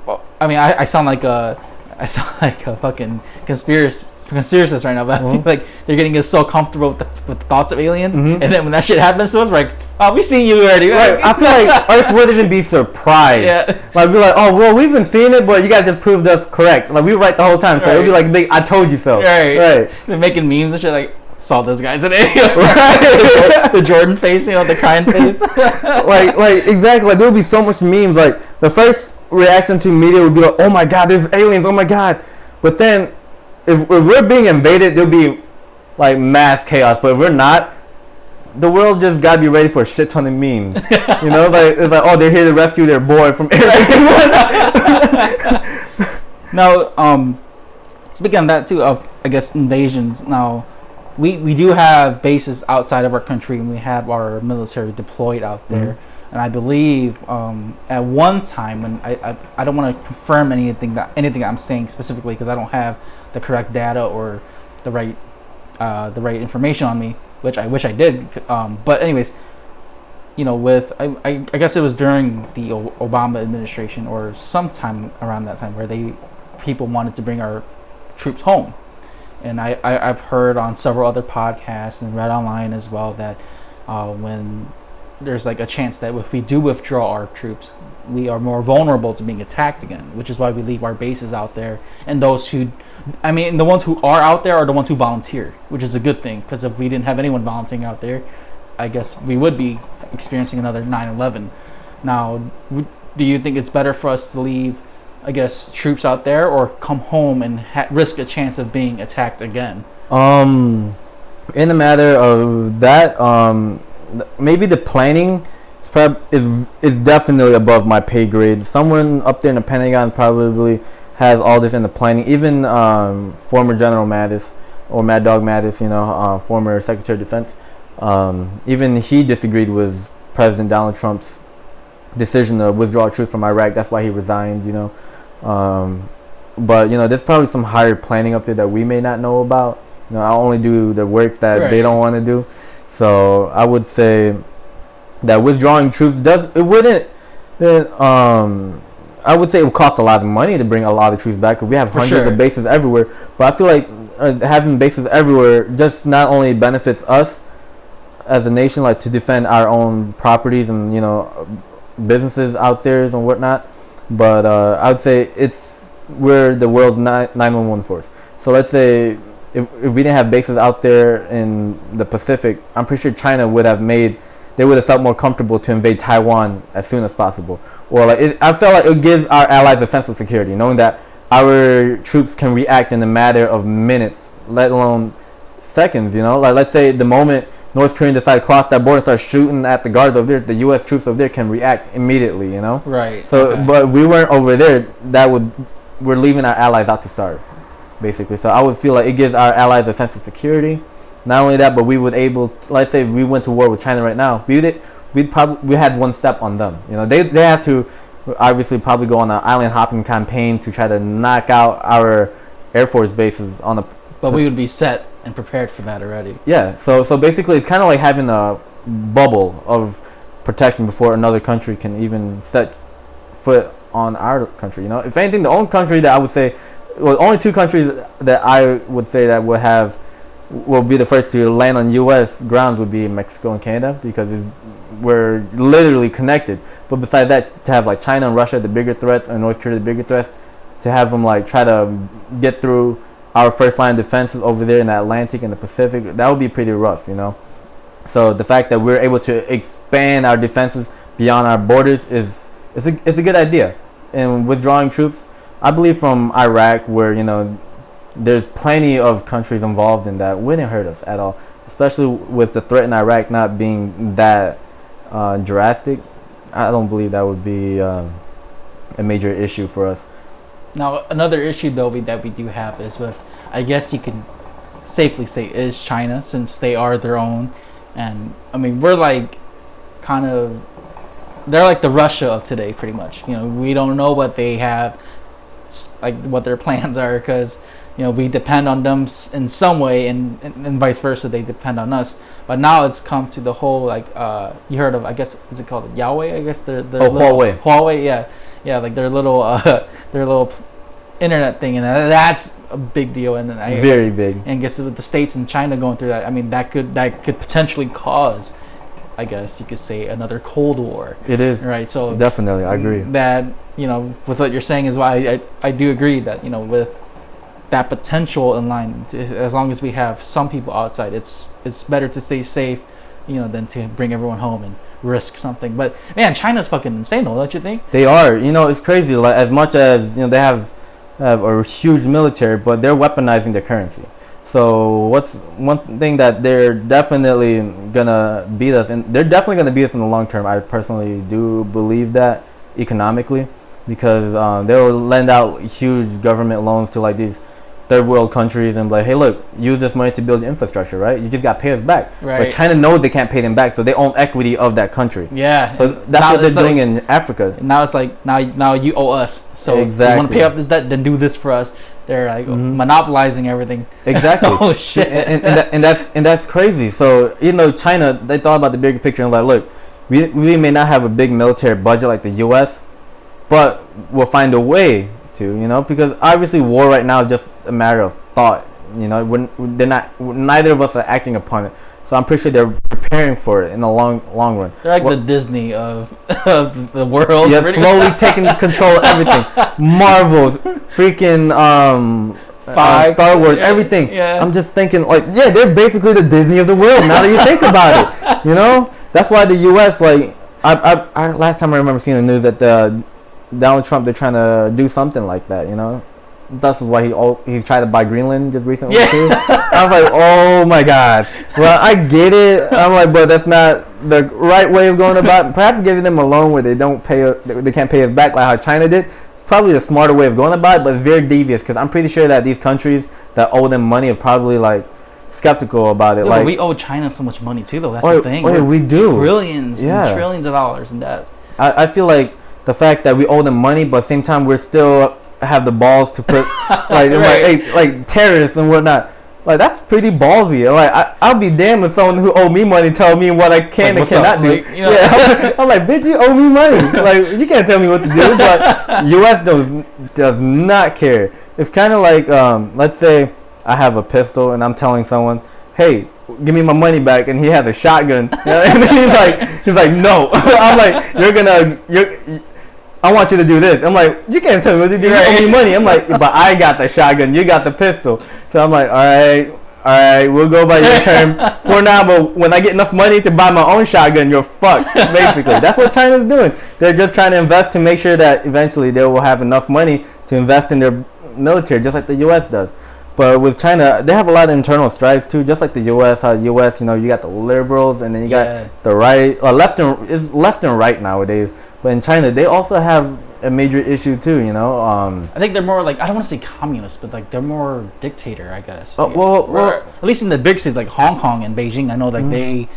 Well, I mean, I sound like a fucking conspiracist right now, but I feel like they're getting us so comfortable with the thoughts of aliens, and then when that shit happens to us, we're like, oh, we've seen you already. Right. I feel like Earth wouldn't even be surprised. Yeah. Like, we're like, oh, well, we've been seeing it, but you guys just proved us correct. Like, we were right the whole time, so it'll be like big, I told you so. Right. They're making memes and shit like, saw this guy today. Right. The Jordan face, the crying face. like exactly. Like, there would be so much memes. Like, the first reaction to media would be like, oh my god, there's aliens, oh my god. But then if we're being invaded, there'll be like mass chaos. But if we're not, the world just gotta be ready for a shit ton of memes. It's like, oh, they're here to rescue their boy from everyone. Now, speaking of that too, of I guess invasions. Now, we do have bases outside of our country, and we have our military deployed out there. And I believe at one time, when I don't want to confirm anything that I'm saying specifically, because I don't have the correct data or the right information on me, which I wish I did. But anyways, with I guess it was during the Obama administration or sometime around that time, where people wanted to bring our troops home. And I've heard on several other podcasts and read online as well that when there's like a chance that if we do withdraw our troops, we are more vulnerable to being attacked again, which is why we leave our bases out there. And the ones who are out there are the ones who volunteer, which is a good thing, because if we didn't have anyone volunteering out there, I guess we would be experiencing another 9/11. Now, do you think it's better for us to leave, I guess, troops out there, or come home and risk a chance of being attacked again? In the matter of that, maybe the planning is definitely above my pay grade. Someone up there in the Pentagon probably has all this in the planning. Even former General Mattis or Mad Dog Mattis, former Secretary of Defense, even he disagreed with President Donald Trump's decision to withdraw troops from Iraq. That's why he resigned. But there's probably some higher planning up there that we may not know about. I only do the work that they don't want to do. So I would say that withdrawing troops I would say it would cost a lot of money to bring a lot of troops back, because we have hundreds of bases everywhere. But I feel like having bases everywhere just not only benefits us as a nation, like to defend our own properties and businesses out there and whatnot, but I would say we're the world's 911 force. So let's say if we didn't have bases out there in the Pacific, I'm pretty sure China would have felt more comfortable to invade Taiwan as soon as possible. Or I felt like it gives our allies a sense of security, knowing that our troops can react in a matter of minutes, let alone seconds. Like let's say the moment North Korea decide to cross that border and start shooting at the guards over there, the U.S. troops over there can react immediately. Right. So, but we weren't over there. We're leaving our allies out to starve, basically. So I would feel like it gives our allies a sense of security. Not only that, but we would let's say we went to war with China right now, we had one step on them. They have to obviously probably go on an island hopping campaign to try to knock out our Air Force bases But we would be set and prepared for that already. Yeah. So basically, it's kind of like having a bubble of protection before another country can even set foot on our country. If anything, the only country that I would say, only two countries that I would say that will be the first to land on U.S. grounds would be Mexico and Canada, because we're literally connected. But besides that, to have like China and Russia the bigger threats, and North Korea the bigger threats, to have them like try to get through our first line defenses over there in the Atlantic and the Pacific, that would be pretty rough. So the fact that we're able to expand our defenses beyond our borders is a good idea. And withdrawing troops, I believe from Iraq, where there's plenty of countries involved in that, wouldn't hurt us at all, especially with the threat in Iraq not being that drastic. I don't believe that would be a major issue for us. Now, another issue though that we do have is with, I guess you can safely say, is China, since they are their own. And I mean, we're like they're like the Russia of today, pretty much. We don't know what they have, like what their plans are, because we depend on them in some way, and vice versa, they depend on us. But now it's come to the whole, like, you heard of, I guess, is it called Huawei? I guess Huawei, yeah, like their little internet thing, and that's a big deal, and very big. And I guess with the States and China going through that, I mean, that could potentially cause, I guess you could say, another Cold War. It is, right. So definitely, I agree. That with what you're saying is why I do agree that with that potential in line, as long as we have some people outside, it's better to stay safe, than to bring everyone home and risk something. But man, China's fucking insane though, don't you think? They are. It's crazy. Like, as much as they have a huge military, but they're weaponizing their currency. So what's one thing that they're definitely gonna beat us, and they're definitely gonna beat us in the long term. I personally do believe that, economically, because they'll lend out huge government loans to like these third world countries and be like, hey, look, use this money to build infrastructure, right? You just got to pay us back. Right. But China knows they can't pay them back, so they own equity of that country. Yeah. So that's what they're doing in Africa. Now it's like, now you owe us. So exactly. You want to pay up this debt, then do this for us. They're like monopolizing everything. Exactly. Oh shit. And that's crazy. So China, they thought about the bigger picture and like, look, we may not have a big military budget like the U.S., but we'll find a way to, because obviously war right now is just a matter of thought. Neither of us are acting upon it. So I'm pretty sure they're preparing for it in the long run. They're like the Disney of the world. Yeah, slowly taking control of everything. Marvels, freaking Star Wars, everything. Yeah. I'm just thinking like, yeah, they're basically the Disney of the world now that you think about it. That's why the U.S. like, I last time I remember seeing the news that Donald Trump, they're trying to do something like that. That's why he tried to buy Greenland just recently too. I was like, oh my god. Well, I get it. I'm like, but that's not the right way of going about it. Perhaps giving them a loan where they can't pay us back like how China did. probably the smarter way of going about it, but it's very devious because I'm pretty sure that these countries that owe them money are probably like skeptical about it. Yeah, like but we owe China so much money too, though. That's the thing. We do trillions and trillions of dollars in debt. I feel like the fact that we owe them money, but at the same time we're still have the balls to put like Right. like terrorists and whatnot. Like that's pretty ballsy. Like I'll be damned if someone who owe me money tell me what I can and cannot do. Like, you know. Yeah, I'm like, bitch, you owe me money. Like you can't tell me what to do. But U.S. does not care. It's kind of like let's say I have a pistol and I'm telling someone, hey, give me my money back, and he has a shotgun. You know? And he's like, no. I'm like, I want you to do this. I'm like, you can't tell me what to do. You owe me money. I'm like, but I got the shotgun. You got the pistol. So I'm like, all right, we'll go by your term for now. But when I get enough money to buy my own shotgun, you're fucked. Basically, that's what China's doing. They're just trying to invest to make sure that eventually they will have enough money to invest in their military, just like the U.S. does. But with China, they have a lot of internal strifes too, just like the U.S. How the U.S., you know, you got the liberals and then you got the right, left and right nowadays. But in China, they also have a major issue too, you know. I think they're more like, I don't want to say communist, but like they're more dictator, I guess. Well, at least in the big cities like Hong Kong and Beijing, I know like they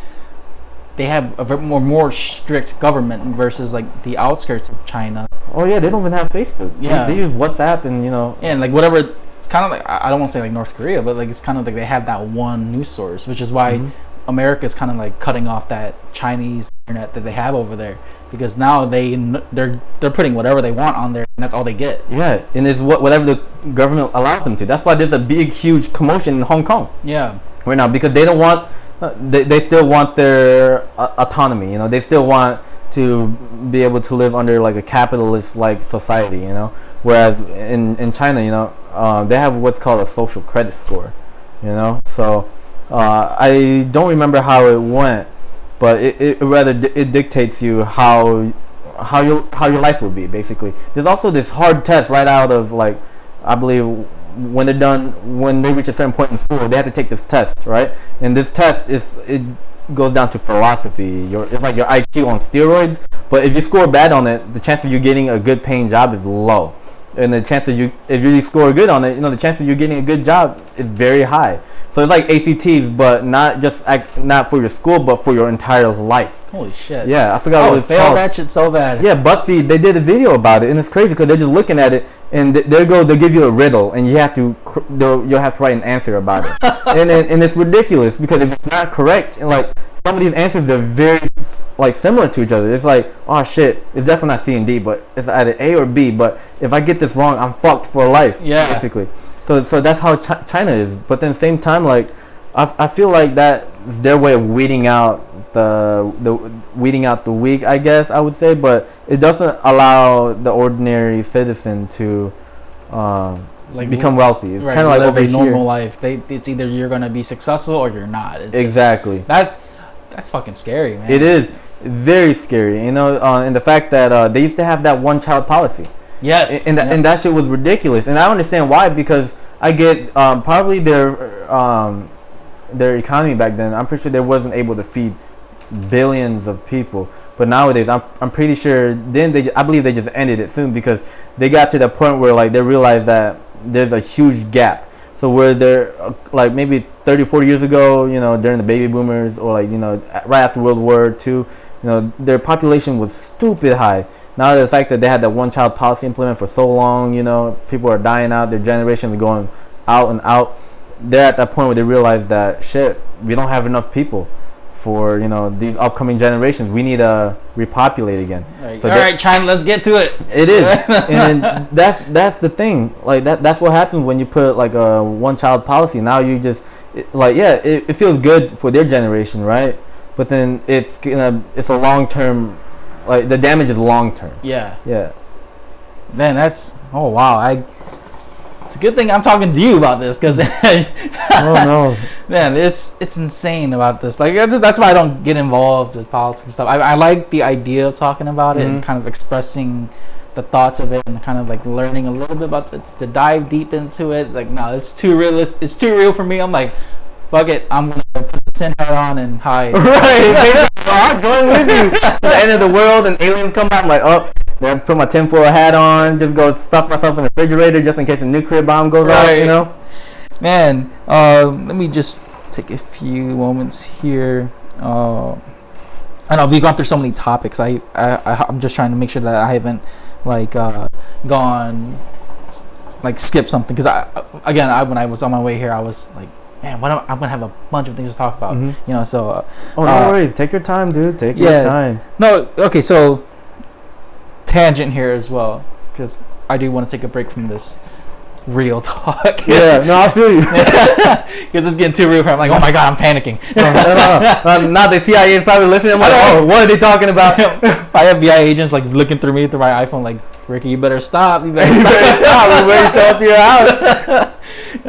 have a more strict government versus like the outskirts of China. Oh yeah, they don't even have Facebook. Yeah, they use WhatsApp and you know. Yeah, and like whatever. It's kind of like, I don't want to say like North Korea, but like it's kind of like they have that one news source, which is why America is kind of like cutting off that Chinese internet that they have over there, because now they're putting whatever they want on there, and that's all they get. Yeah, and it's whatever the government allows them to. That's why there's a big, huge commotion in Hong Kong. Yeah. Right now, because they don't want, they still want their autonomy. You know, they still want to be able to live under like a capitalist like society. You know, whereas in China, you know, they have what's called a social credit score. You know, so I don't remember how it went, but it dictates you how your life will be basically. There's also this hard test right out of like, I believe when they reach a certain point in school, they have to take this test, right? And this test it goes down to philosophy. It's like your IQ on steroids, but if you score bad on it, the chance of you getting a good paying job is low, and the chance of if you score good on it, you know, the chance of you getting a good job is very high. So it's like ACTs, but not for your school, but for your entire life. Holy shit. Yeah, I forgot what it's called. Fail that shit so bad. Yeah, BuzzFeed, they did a video about it, and it's crazy because they're just looking at it, and they'll give you a riddle, and you'll have to write an answer about it. and it's ridiculous because if it's not correct, and like some of these answers are very like similar to each other. It's like, oh shit, it's definitely not C and D, but it's either A or B. But if I get this wrong, I'm fucked for life. Yeah, basically. So that's how China is. But then same time, like I feel like that's their way of weeding out the weak, I guess I would say. But it doesn't allow the ordinary citizen to like become wealthy. It's kind of like over a normal life. It's either you're gonna be successful or you're not. Exactly. That's fucking scary, man. It is very scary, you know. And the fact that they used to have that one-child policy. Yes. And that shit was ridiculous. And I understand why, because I get probably their economy back then. I'm pretty sure they wasn't able to feed billions of people. But nowadays, I'm pretty sure. I believe they just ended it soon because they got to the point where like they realized that there's a huge gap. So where they're like maybe 30, 40 years ago, you know, during the baby boomers or like, you know, right after World War II, you know, their population was stupid high. Now the fact that they had that one-child policy implemented for so long, you know, people are dying out, their generation is going out and out. They're at that point where they realize that shit, we don't have enough people for, you know, these upcoming generations. We need to repopulate again. Right. So all right, China, let's get to it. It is. And that's the thing. Like that's what happens when you put like a one-child policy. Now you just it feels good for their generation, right? But then it's a long-term. Like the damage is long term. Yeah. Man, oh wow. It's a good thing I'm talking to you about this because oh no, man, it's insane about this. Like that's why I don't get involved with politics and stuff. I like the idea of talking about it and kind of expressing the thoughts of it and kind of like learning a little bit about it, to dive deep into it. Like no, it's too realistic. It's too real for me. I'm like, fuck it. I'm gonna put the tin hat on and hide. Right. I'll join with you. At the end of the world and aliens come out. I'm like, oh, Then put my tinfoil hat on, just go stuff myself in the refrigerator just in case a nuclear bomb goes off, you know? Man, let me just take a few moments here. I know we've gone through so many topics. I'm just trying to make sure that I haven't like gone like skip something, because when I was on my way here, I was like, man, I'm gonna have a bunch of things to talk about, you know. So no worries, take your time, dude. Take your time. No, okay. So tangent here as well, because I do want to take a break from this real talk. Yeah, no, I feel you. Because it's getting too real. I'm like, oh my god, I'm panicking. Now the CIA is probably listening. I'm like, oh, what are they talking about? I have FBI agents like looking through my iPhone, like, Ricky, you better stop. You better stop. We're ready to show up to your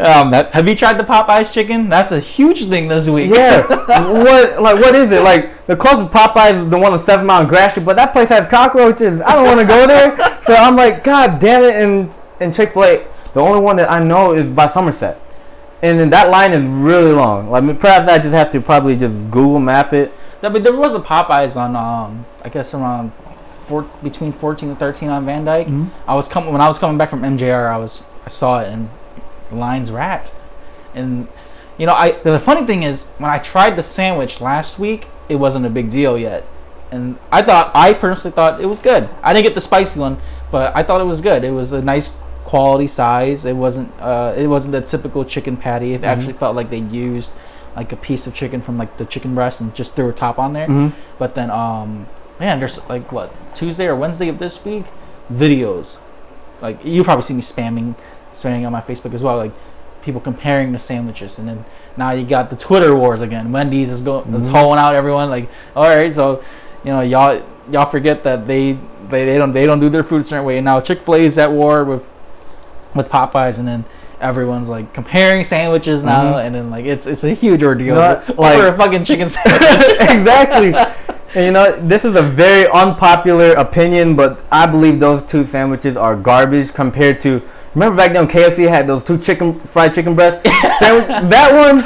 house. Have you tried the Popeyes chicken? That's a huge thing this week. Yeah. What is it? Like, the closest Popeyes is the one on 7 Mile and Gratiot, but that place has cockroaches. I don't want to go there. So I'm like, god damn it. And Chick-fil-A, the only one that I know is by Somerset. And then that line is really long. Like, perhaps I just have to probably just Google map it. No, but there was a Popeyes on, I guess around between 14 and 13 on Van Dyke. Mm-hmm. When I was coming back from MJR, I saw it and the line's wrapped. And you know, the funny thing is, when I tried the sandwich last week, it wasn't a big deal yet. And I personally thought it was good. I didn't get the spicy one, but I thought it was good. It was a nice quality size. It wasn't the typical chicken patty. It actually felt like they used like a piece of chicken from like the chicken breast and just threw a top on there. Mm-hmm. But then man, there's like what, Tuesday or Wednesday of this week, videos. Like, you probably see me spamming on my Facebook as well, like people comparing the sandwiches. And then now you got the Twitter wars again. Wendy's is hoeing out everyone, like, all right, so you know, y'all forget that they don't do their food a certain way. And now Chick-fil-A is at war with Popeyes, and then everyone's like comparing sandwiches now, and then like it's a huge ordeal over a fucking chicken sandwich. Exactly. And you know, this is a very unpopular opinion, but I believe those two sandwiches are garbage compared to. Remember back then KFC had those two fried chicken breast sandwich? That one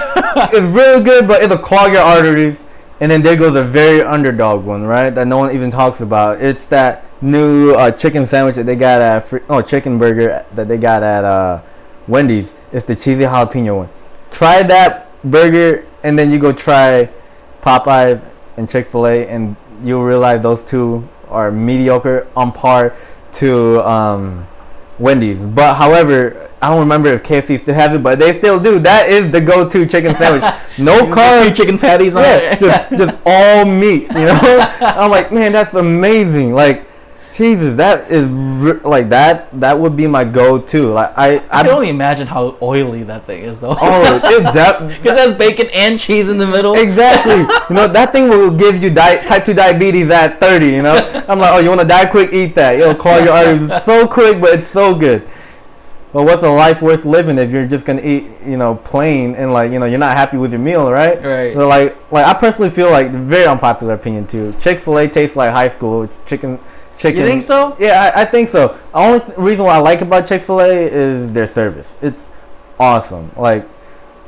is really good, but it'll clog your arteries. And then there goes a very underdog one, right? That no one even talks about. It's that new chicken sandwich that they got at chicken burger that they got at Wendy's. It's the cheesy jalapeno one. Try that burger, and then you go try Popeyes and Chick-fil-A, and you'll realize those two are mediocre on par to Wendy's. But however, I don't remember if KFC still have it, but they still do. That is the go-to chicken sandwich. No carbs, chicken patties on it. just all meat. You know, I'm like, man, that's amazing. Like, Jesus, that is like that would be my go-to. Like, I can only imagine how oily that thing is, though. Oh, because it has bacon and cheese in the middle. Exactly. You know, that thing will give you type 2 diabetes at 30. You know, I'm like, oh, you want to die quick? Eat that. It'll clog your arteries so quick, but it's so good. But what's a life worth living if you're just gonna eat, you know, plain and like, you know, you're not happy with your meal, right? Right. So like I personally feel like, very unpopular opinion too, Chick-fil-A tastes like high school chicken. You think so? Yeah, I think so. The only reason why I like about Chick-fil-A is their service. It's awesome. Like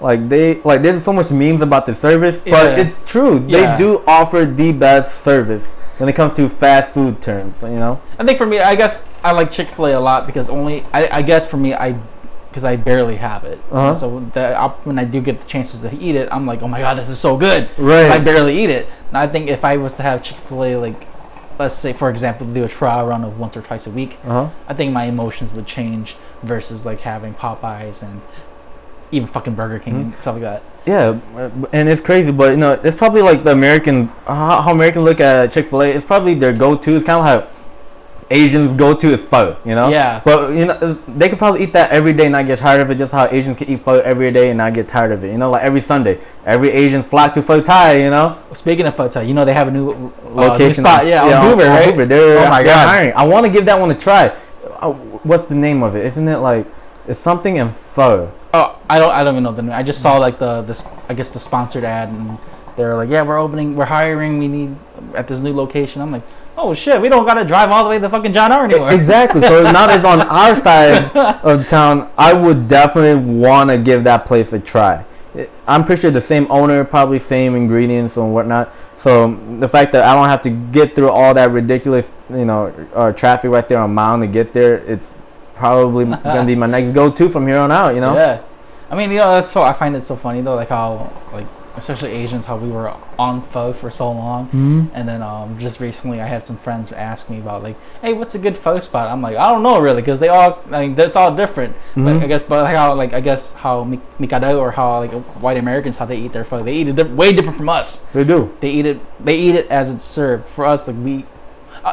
there's so much memes about the service, but it's true. Yeah. They do offer the best service when it comes to fast food terms, you know? I think for me, I guess I like Chick-fil-A a lot because I guess for me, because I barely have it. Uh-huh. So when I do get the chances to eat it, I'm like, oh my god, this is so good. Right. I barely eat it. And I think if I was to have Chick-fil-A, like, let's say, for example, do a trial run of once or twice a week, I think my emotions would change versus like having Popeyes and even fucking Burger King and stuff like that. Yeah, and it's crazy, but you know, it's probably like the American, how Americans look at Chick-fil-A. It's probably their go-to. It's kind of how Asians go-to is pho, you know? Yeah. But you know, they could probably eat that every day and not get tired of it, just how Asians can eat pho every day and not get tired of it. You know, like every Sunday, every Asian flock to Pho Thai, you know? Speaking of Pho Thai, you know they have a new location new spot, on Hoover, right? Hoover. They're hiring. I want to give that one a try. What's the name of it? Isn't it like, it's something in pho? Oh, I don't even know the name. I just saw like the sponsored ad, and they're like, yeah, we're hiring, we need at this new location. I'm like, oh shit, we don't gotta drive all the way to fucking John R anymore. Exactly. So now that it's on our side of town, I would definitely want to give that place a try. I'm pretty sure the same owner, probably same ingredients and whatnot. So the fact that I don't have to get through all that ridiculous, traffic right there on Mound to get there, it's probably gonna be my next go-to from here on out. Yeah. I mean, that's I find it so funny though, like how especially Asians, how we were on pho for so long, and then just recently I had some friends ask me about like, hey, what's a good pho spot? I'm like, I don't know really, because they all that's all different. But I guess how Mikado or how like white Americans, how they eat their pho, they eat it way different from us. They do. They eat it as it's served. For us, like we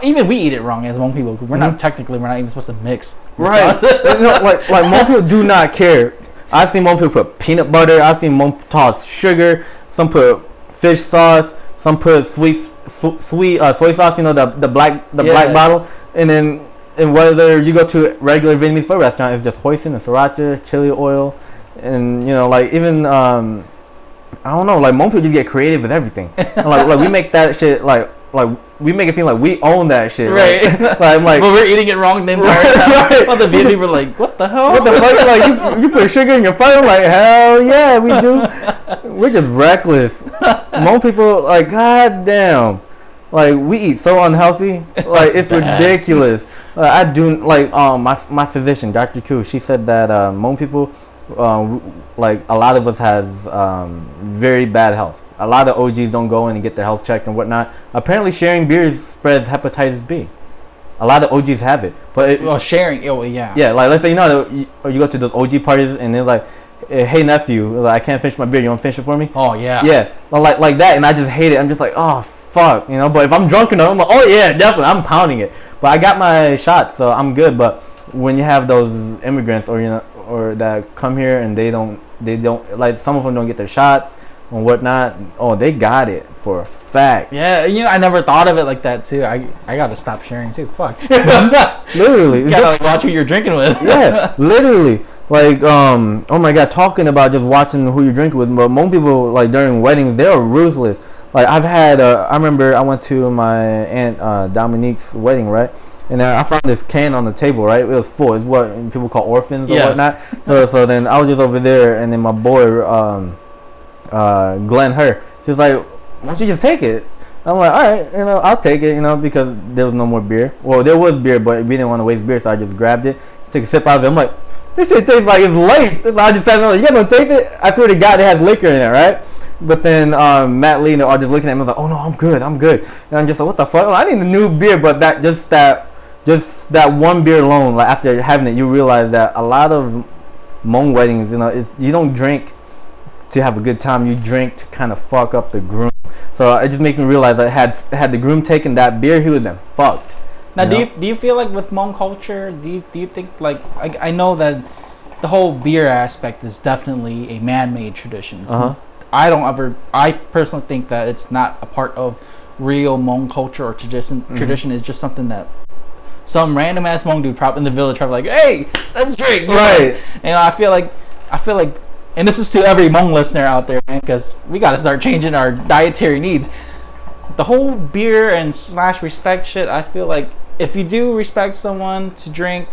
eat it wrong as Hmong people. We're not even supposed to mix. Right. like Hmong people do not care. I've seen Hmong people put peanut butter. I've seen Hmong toss sugar. Some put fish sauce. Some put sweet soy sauce. The black bottle. And whether you go to a regular Vietnamese food restaurant, it's just hoisin and sriracha, chili oil, and even I don't know. Like Hmong people just get creative with everything. And, like we make that shit like we make it seem like we own that shit, right? Like but we're eating it wrong the entire time. Right. All the Vietnamese people are like, what the hell? What the fuck? Like you put sugar in your phone? I'm like, hell yeah, we do. We're just reckless. Most people like, god damn, like we eat so unhealthy. Like it's ridiculous. I do my physician, Dr. Koo. She said that Hmong people, like a lot of us has very bad health. A lot of OGs don't go in and get their health checked and whatnot. Apparently, sharing beers spreads hepatitis B. A lot of OGs have it, but sharing. Oh yeah. Yeah, like let's say you go to those OG parties and they're like, "Hey nephew, like, I can't finish my beer. You want to finish it for me?" Oh yeah. Yeah, like that, and I just hate it. I'm just like, oh fuck, But if I'm drunk enough, I'm like, oh yeah, definitely, I'm pounding it. But I got my shots, so I'm good. But when you have those immigrants or that come here and they don't like, some of them don't get their shots and whatnot. Oh, they got it for a fact. Yeah, I never thought of it like that too. I gotta stop sharing too. Fuck. Literally. You gotta watch who you're drinking with. Yeah, literally. Like, oh my god, talking about just watching who you're drinking with. But Hmong people, like during weddings, they're ruthless. Like I've had, I remember I went to my aunt Dominique's wedding, right? And then I found this can on the table, right? It was full. It's what people call orphans or whatnot. So then I was just over there, and then my boy, Glenn, she was like, "Why don't you just take it?" I'm like, "All right, I'll take it, because there was no more beer. Well, there was beer, but we didn't want to waste beer, so I just grabbed it, took a sip out of it. I'm like, this shit tastes like it's laced. So I just said, "You guys don't taste it?" I swear to God, it has liquor in it, right? But then Matt Lee, are just looking at me like, "Oh no, I'm good. And I'm just like, what the fuck? Well, I need a new beer, but that one beer alone, like after having it, you realize that a lot of Hmong weddings, you don't drink to have a good time. You drink to kind of fuck up the groom. So it just makes me realize that had the groom taken that beer, he would have been fucked. Now, do you feel like with Hmong culture, do you think like I know that the whole beer aspect is definitely a man-made tradition. I personally think that it's not a part of real Hmong culture or tradition. Tradition is just something that some random ass Hmong dude in the village probably like, hey, let's drink. Right. I feel like, and this is to every Hmong listener out there, man, because we got to start changing our dietary needs. The whole beer and / respect shit, I feel like if you do respect someone to drink,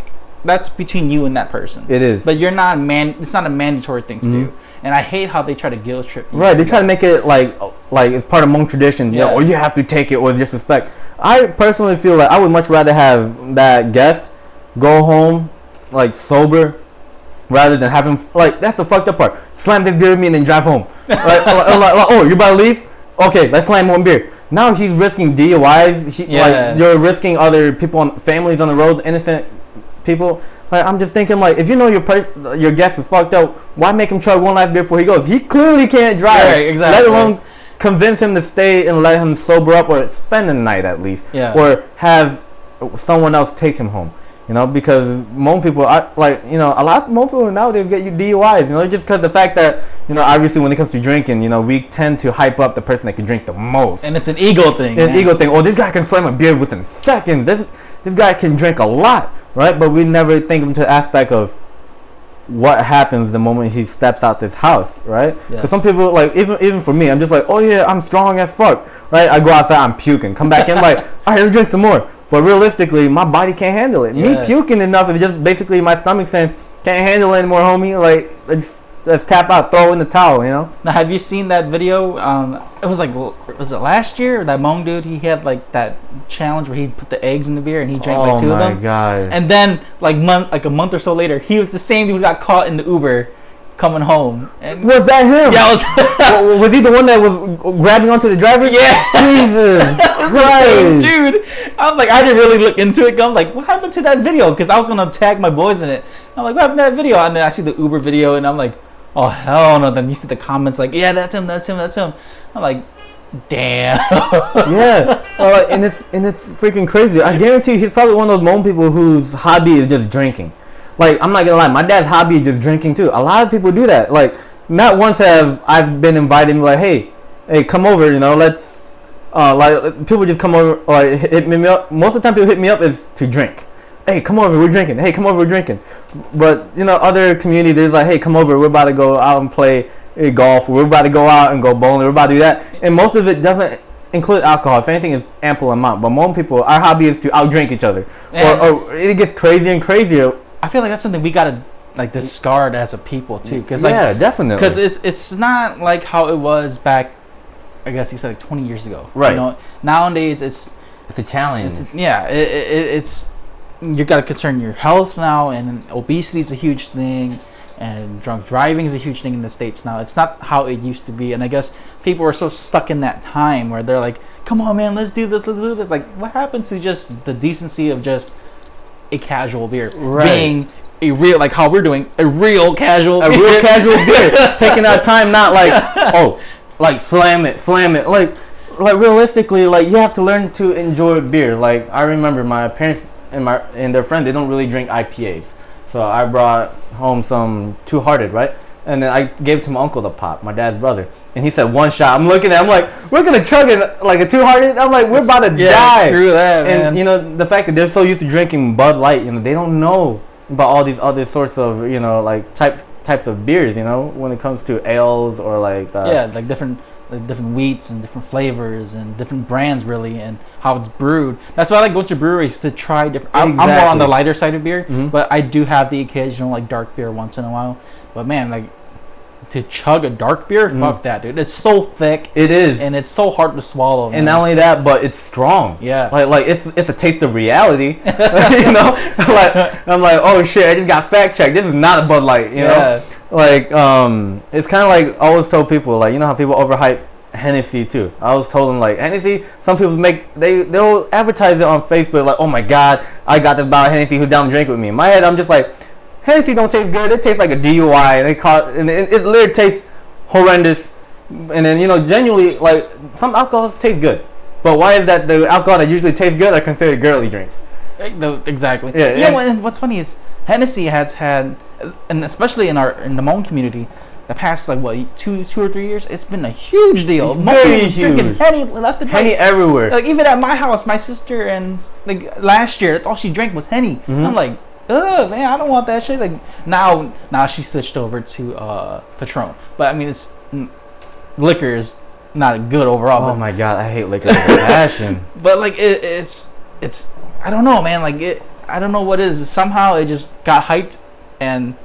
that's between you and that person. It is. But you're not it's not a mandatory thing to do. And I hate how they try to guilt trip you. Right, they try to make it like it's part of Hmong tradition, or you have to take it or disrespect. I personally feel like I would much rather have that guest go home like sober rather than have him that's the fucked up part. Slam this beer with me and then drive home. Oh, you're about to leave? Okay, let's slam one beer. Now he's risking DUIs. You're risking other people, families on the roads, innocent people. Like, I'm just thinking, like, if you know your guest is fucked up, why make him chug one last beer before he goes? He clearly can't drive. Right, exactly. Let alone convince him to stay and let him sober up or spend the night at least. Yeah. Or have someone else take him home. Because Hmong people, a lot of Hmong people nowadays get you DUIs. Just because the fact that, obviously when it comes to drinking, we tend to hype up the person that can drink the most. And it's an ego thing. Oh, this guy can slam a beer within seconds. This guy can drink a lot, right? But we never think into the aspect of what happens the moment he steps out this house, right? Because some people, like, even for me, I'm just like, oh yeah, I'm strong as fuck, right? I go outside, I'm puking. Come back in, like, all right, let's drink some more. But realistically, my body can't handle it. Me puking enough is just basically my stomach saying, can't handle it anymore, homie. Like, Let's tap out, throw in the towel, you know. Now, have you seen that video? It was like, was it last year? That Hmong dude, he had like that challenge where he put the eggs in the beer and he drank like 2 of them. Oh my god! And then like a month or so later, he was the same dude who got caught in the Uber coming home. And Was that him? yeah, it was, Was he the one that was grabbing onto the driver? Yeah. Jesus the same Christ. dude. I was like, I didn't really look into it. I'm like, what happened to that video? Because I was gonna tag my boys in it. I'm like, what happened to that video? And then I see the Uber video, and I'm like, oh hell no. Then you see the comments like, yeah, that's him. I'm like, damn. Yeah, and it's freaking crazy. I guarantee you, he's probably one of those Hmong people whose hobby is just drinking. Like, I'm not gonna lie, my dad's hobby is just drinking too. A lot of people do that. Like, not once have I've been invited, like, hey, come over, you know, let's, like, people just come over, or hit me up. Most of the time, people hit me up is to drink. Hey, come over, we're drinking. Hey, come over, we're drinking. But, you know, other communities, there's like, hey, come over, we're about to go out and play golf. We're about to go out and go bowling. We're about to do that. And most of it doesn't include alcohol. If anything, it's ample amount. But Hmong people, our hobby is to outdrink each other. Or it gets crazier and crazier. I feel like that's something we gotta like discard as a people too. Cause like, yeah, definitely. Because it's not like how it was back. I guess you said like 20 years ago. Right. You know, nowadays it's a challenge. It's you gotta concern your health now, and obesity is a huge thing, and drunk driving is a huge thing in the States now. It's not how it used to be, and I guess people are so stuck in that time where they're like, come on man, let's do this. Like, what happened to just the decency of just a casual beer being a real, like how we're doing, a real casual beer, taking our time, not like, oh, like slam it, like realistically, like, you have to learn to enjoy beer. Like, I remember my parents and their friends, they don't really drink IPAs, so I brought home some Two Hearted, right? And then I gave it to my uncle to pop, my dad's brother, and he said 1 shot. I'm looking at him, I'm like, we're gonna chug it like a Two Hearted. I'm like, we're about to die. Screw that, man. And you know, the fact that they're so used to drinking Bud Light, you know, they don't know about all these other sorts of, you know, like types of beers, you know, when it comes to ales or like like different wheats and different flavors and different brands, really, and how it's brewed. That's why I like going to breweries to try different. I'm more on the lighter side of beer, but I do have the occasional like dark beer once in a while. But man, like, to chug a dark beer, fuck that, dude. It's so thick. It is, and it's so hard to swallow. And not only that, but it's strong. Yeah, like it's a taste of reality. You know, like, I'm like, oh shit, I just got fact checked. This is not a Bud Light. You know, like it's kind of like, I always told people, like, you know how people overhype Hennessy too. I always told them, like, Hennessy, some people they'll advertise it on Facebook, like, oh my god, I got this bottle of Hennessy, who's down to drink with me? In my head, I'm just like, Hennessy don't taste good. It tastes like a DUI, and it literally tastes horrendous. And then, you know, genuinely, like, some alcohols taste good, but why is that the alcohol that usually tastes good are considered girly drinks? Exactly. Yeah. You know, and what's funny is Hennessy has had, and especially in the Hmong community, the past like what 2 or 3 years, it's been a huge deal. Very huge. Henny left and right. Henny everywhere. Like, even at my house, my sister, and like last year, that's all she drank was Henny. I'm like, ugh, man, I don't want that shit. Like, now she switched over to Patron, but I mean, liquor is not good overall. Oh my god, I hate liquor with a passion. But like, it's I don't know, man. Like, I don't know what it is. Somehow it just got hyped, and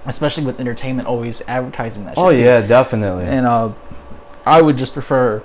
especially with entertainment always advertising that shit. Oh yeah, definitely. And I would just prefer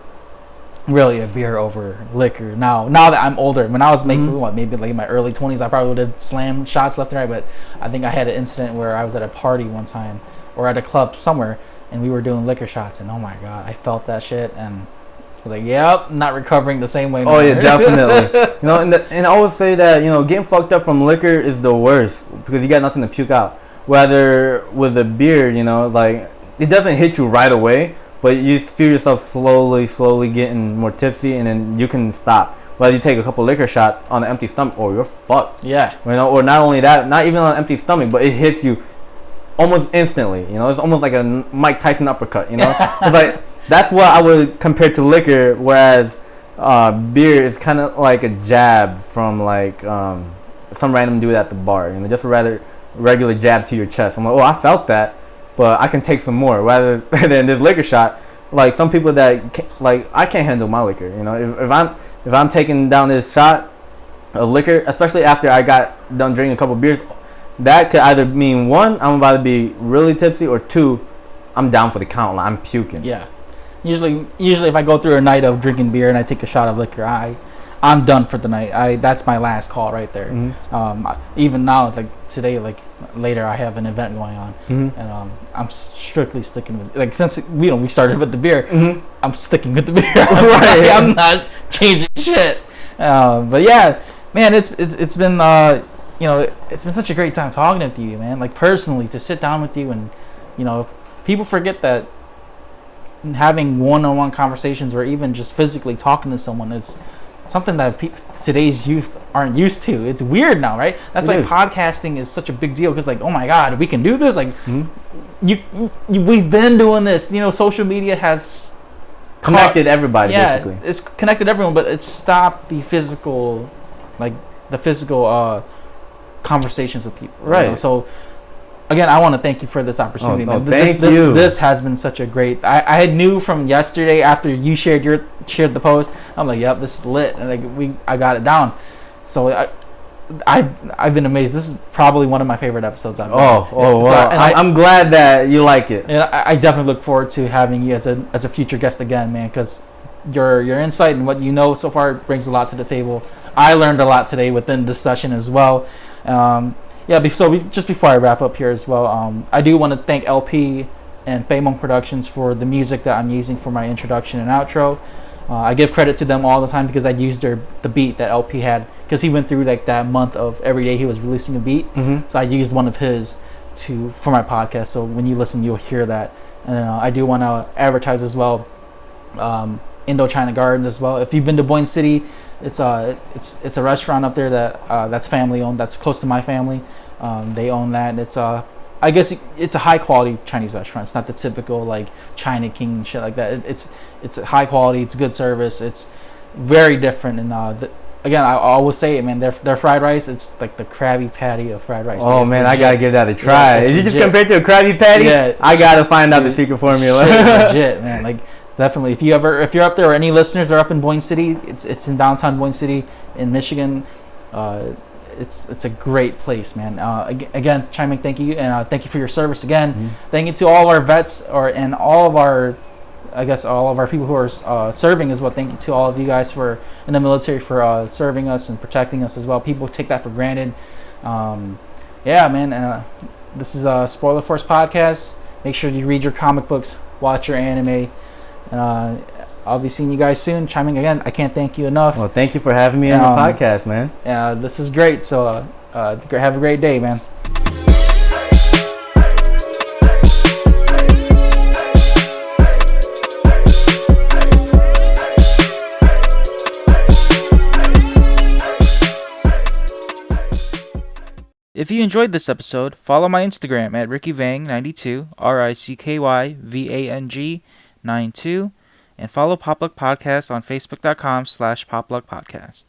really a beer over liquor now that I'm older. When I was making maybe like in my early 20s, I probably would have slammed shots left and right, but I think I had an incident where I was at a party one time or at a club somewhere, and we were doing liquor shots, and oh my god, I felt that shit, and I was like, yep, not recovering the same way. Oh yeah, definitely. You know, and I always say that, you know, getting fucked up from liquor is the worst, because you got nothing to puke out. Whether with a beer, you know, like, it doesn't hit you right away, but you feel yourself slowly getting more tipsy, and then you can stop. Whether you take a couple liquor shots on an empty stomach, or you're fucked. Yeah. You know, or not only that, not even on an empty stomach, but it hits you almost instantly. You know, it's almost like a Mike Tyson uppercut. You know, it's like, that's what I would compare to liquor, whereas beer is kind of like a jab from like some random dude at the bar. You know, just a rather regular jab to your chest. I'm like, oh, I felt that, but I can take some more rather than this liquor shot. Like, some people that like, I can't handle my liquor. You know, if I'm taking down this shot of liquor, especially after I got done drinking a couple beers, that could either mean one, I'm about to be really tipsy, or two, I'm down for the count. Like, I'm puking. Yeah. Usually if I go through a night of drinking beer and I take a shot of liquor, I'm done for the night. That's my last call right there. Even now, like today, like later, I have an event going on, and I'm strictly sticking with, like, since we started with the beer, I'm sticking with the beer. Right. I'm not changing shit. But yeah, man, it's been it's been such a great time talking to you, man. Like, personally, to sit down with you, and people forget that having one-on-one conversations, or even just physically talking to someone, it's something that today's youth aren't used to. It's weird now, right? That's why podcasting is such a big deal, because, like, oh my god, we can do this. Like, we've been doing this. Social media has connected everybody. Yeah, basically. it's connected everyone, but it's stopped the physical conversations with people. Right. So again, I want to thank you for this opportunity. Thank you. This has been such a great. I knew from yesterday after you shared the post. I'm like, yep, this is lit, and I got it down. So I've been amazed. This is probably one of my favorite episodes I've done. Wow. I'm glad that you like it. And I definitely look forward to having you as a future guest again, man, because your insight and what you know so far brings a lot to the table. I learned a lot today within this session as well. Just before I wrap up here as well, I do want to thank LP and Hmong Productions for the music that I'm using for my introduction and outro. I give credit to them all the time, because I used the beat that LP had, because he went through like that month of every day he was releasing a beat. So I used one of his for my podcast. So when you listen, you'll hear that. And I do want to advertise as well, Indochina Gardens as well. If you've been to Boyne City, it's a restaurant up there that's family owned. That's close to my family. They own that. And it's I guess it's a high quality Chinese restaurant. It's not the typical like China King and shit like that. It's high quality. It's good service. It's very different. And again, I always say it, man. Their fried rice, it's like the Krabby Patty of fried rice. Oh man, I gotta give that a try. If you just compare it to a Krabby Patty, I gotta find out the secret formula. Legit, man. Like, definitely, if you're up there, or any listeners are up in Boyne City, it's in downtown Boyne City in Michigan. It's a great place, man. Again, Chimeng, thank you, and thank you for your service again. Thank you to all our vets, and all of our people who are serving as well. Thank you to all of you guys in the military for serving us and protecting us as well. People take that for granted. Yeah, man. This is a Spoiler Force podcast. Make sure you read your comic books, watch your anime. I'll be seeing you guys soon. Chimeng, again, I can't thank you enough. Well, thank you for having me on the podcast, man. Yeah, this is great. So have a great day, man. If you enjoyed this episode, follow my Instagram at RickyVang92, RICKYVANG92, and follow Popluck Podcast on Facebook.com/PopluckPodcast.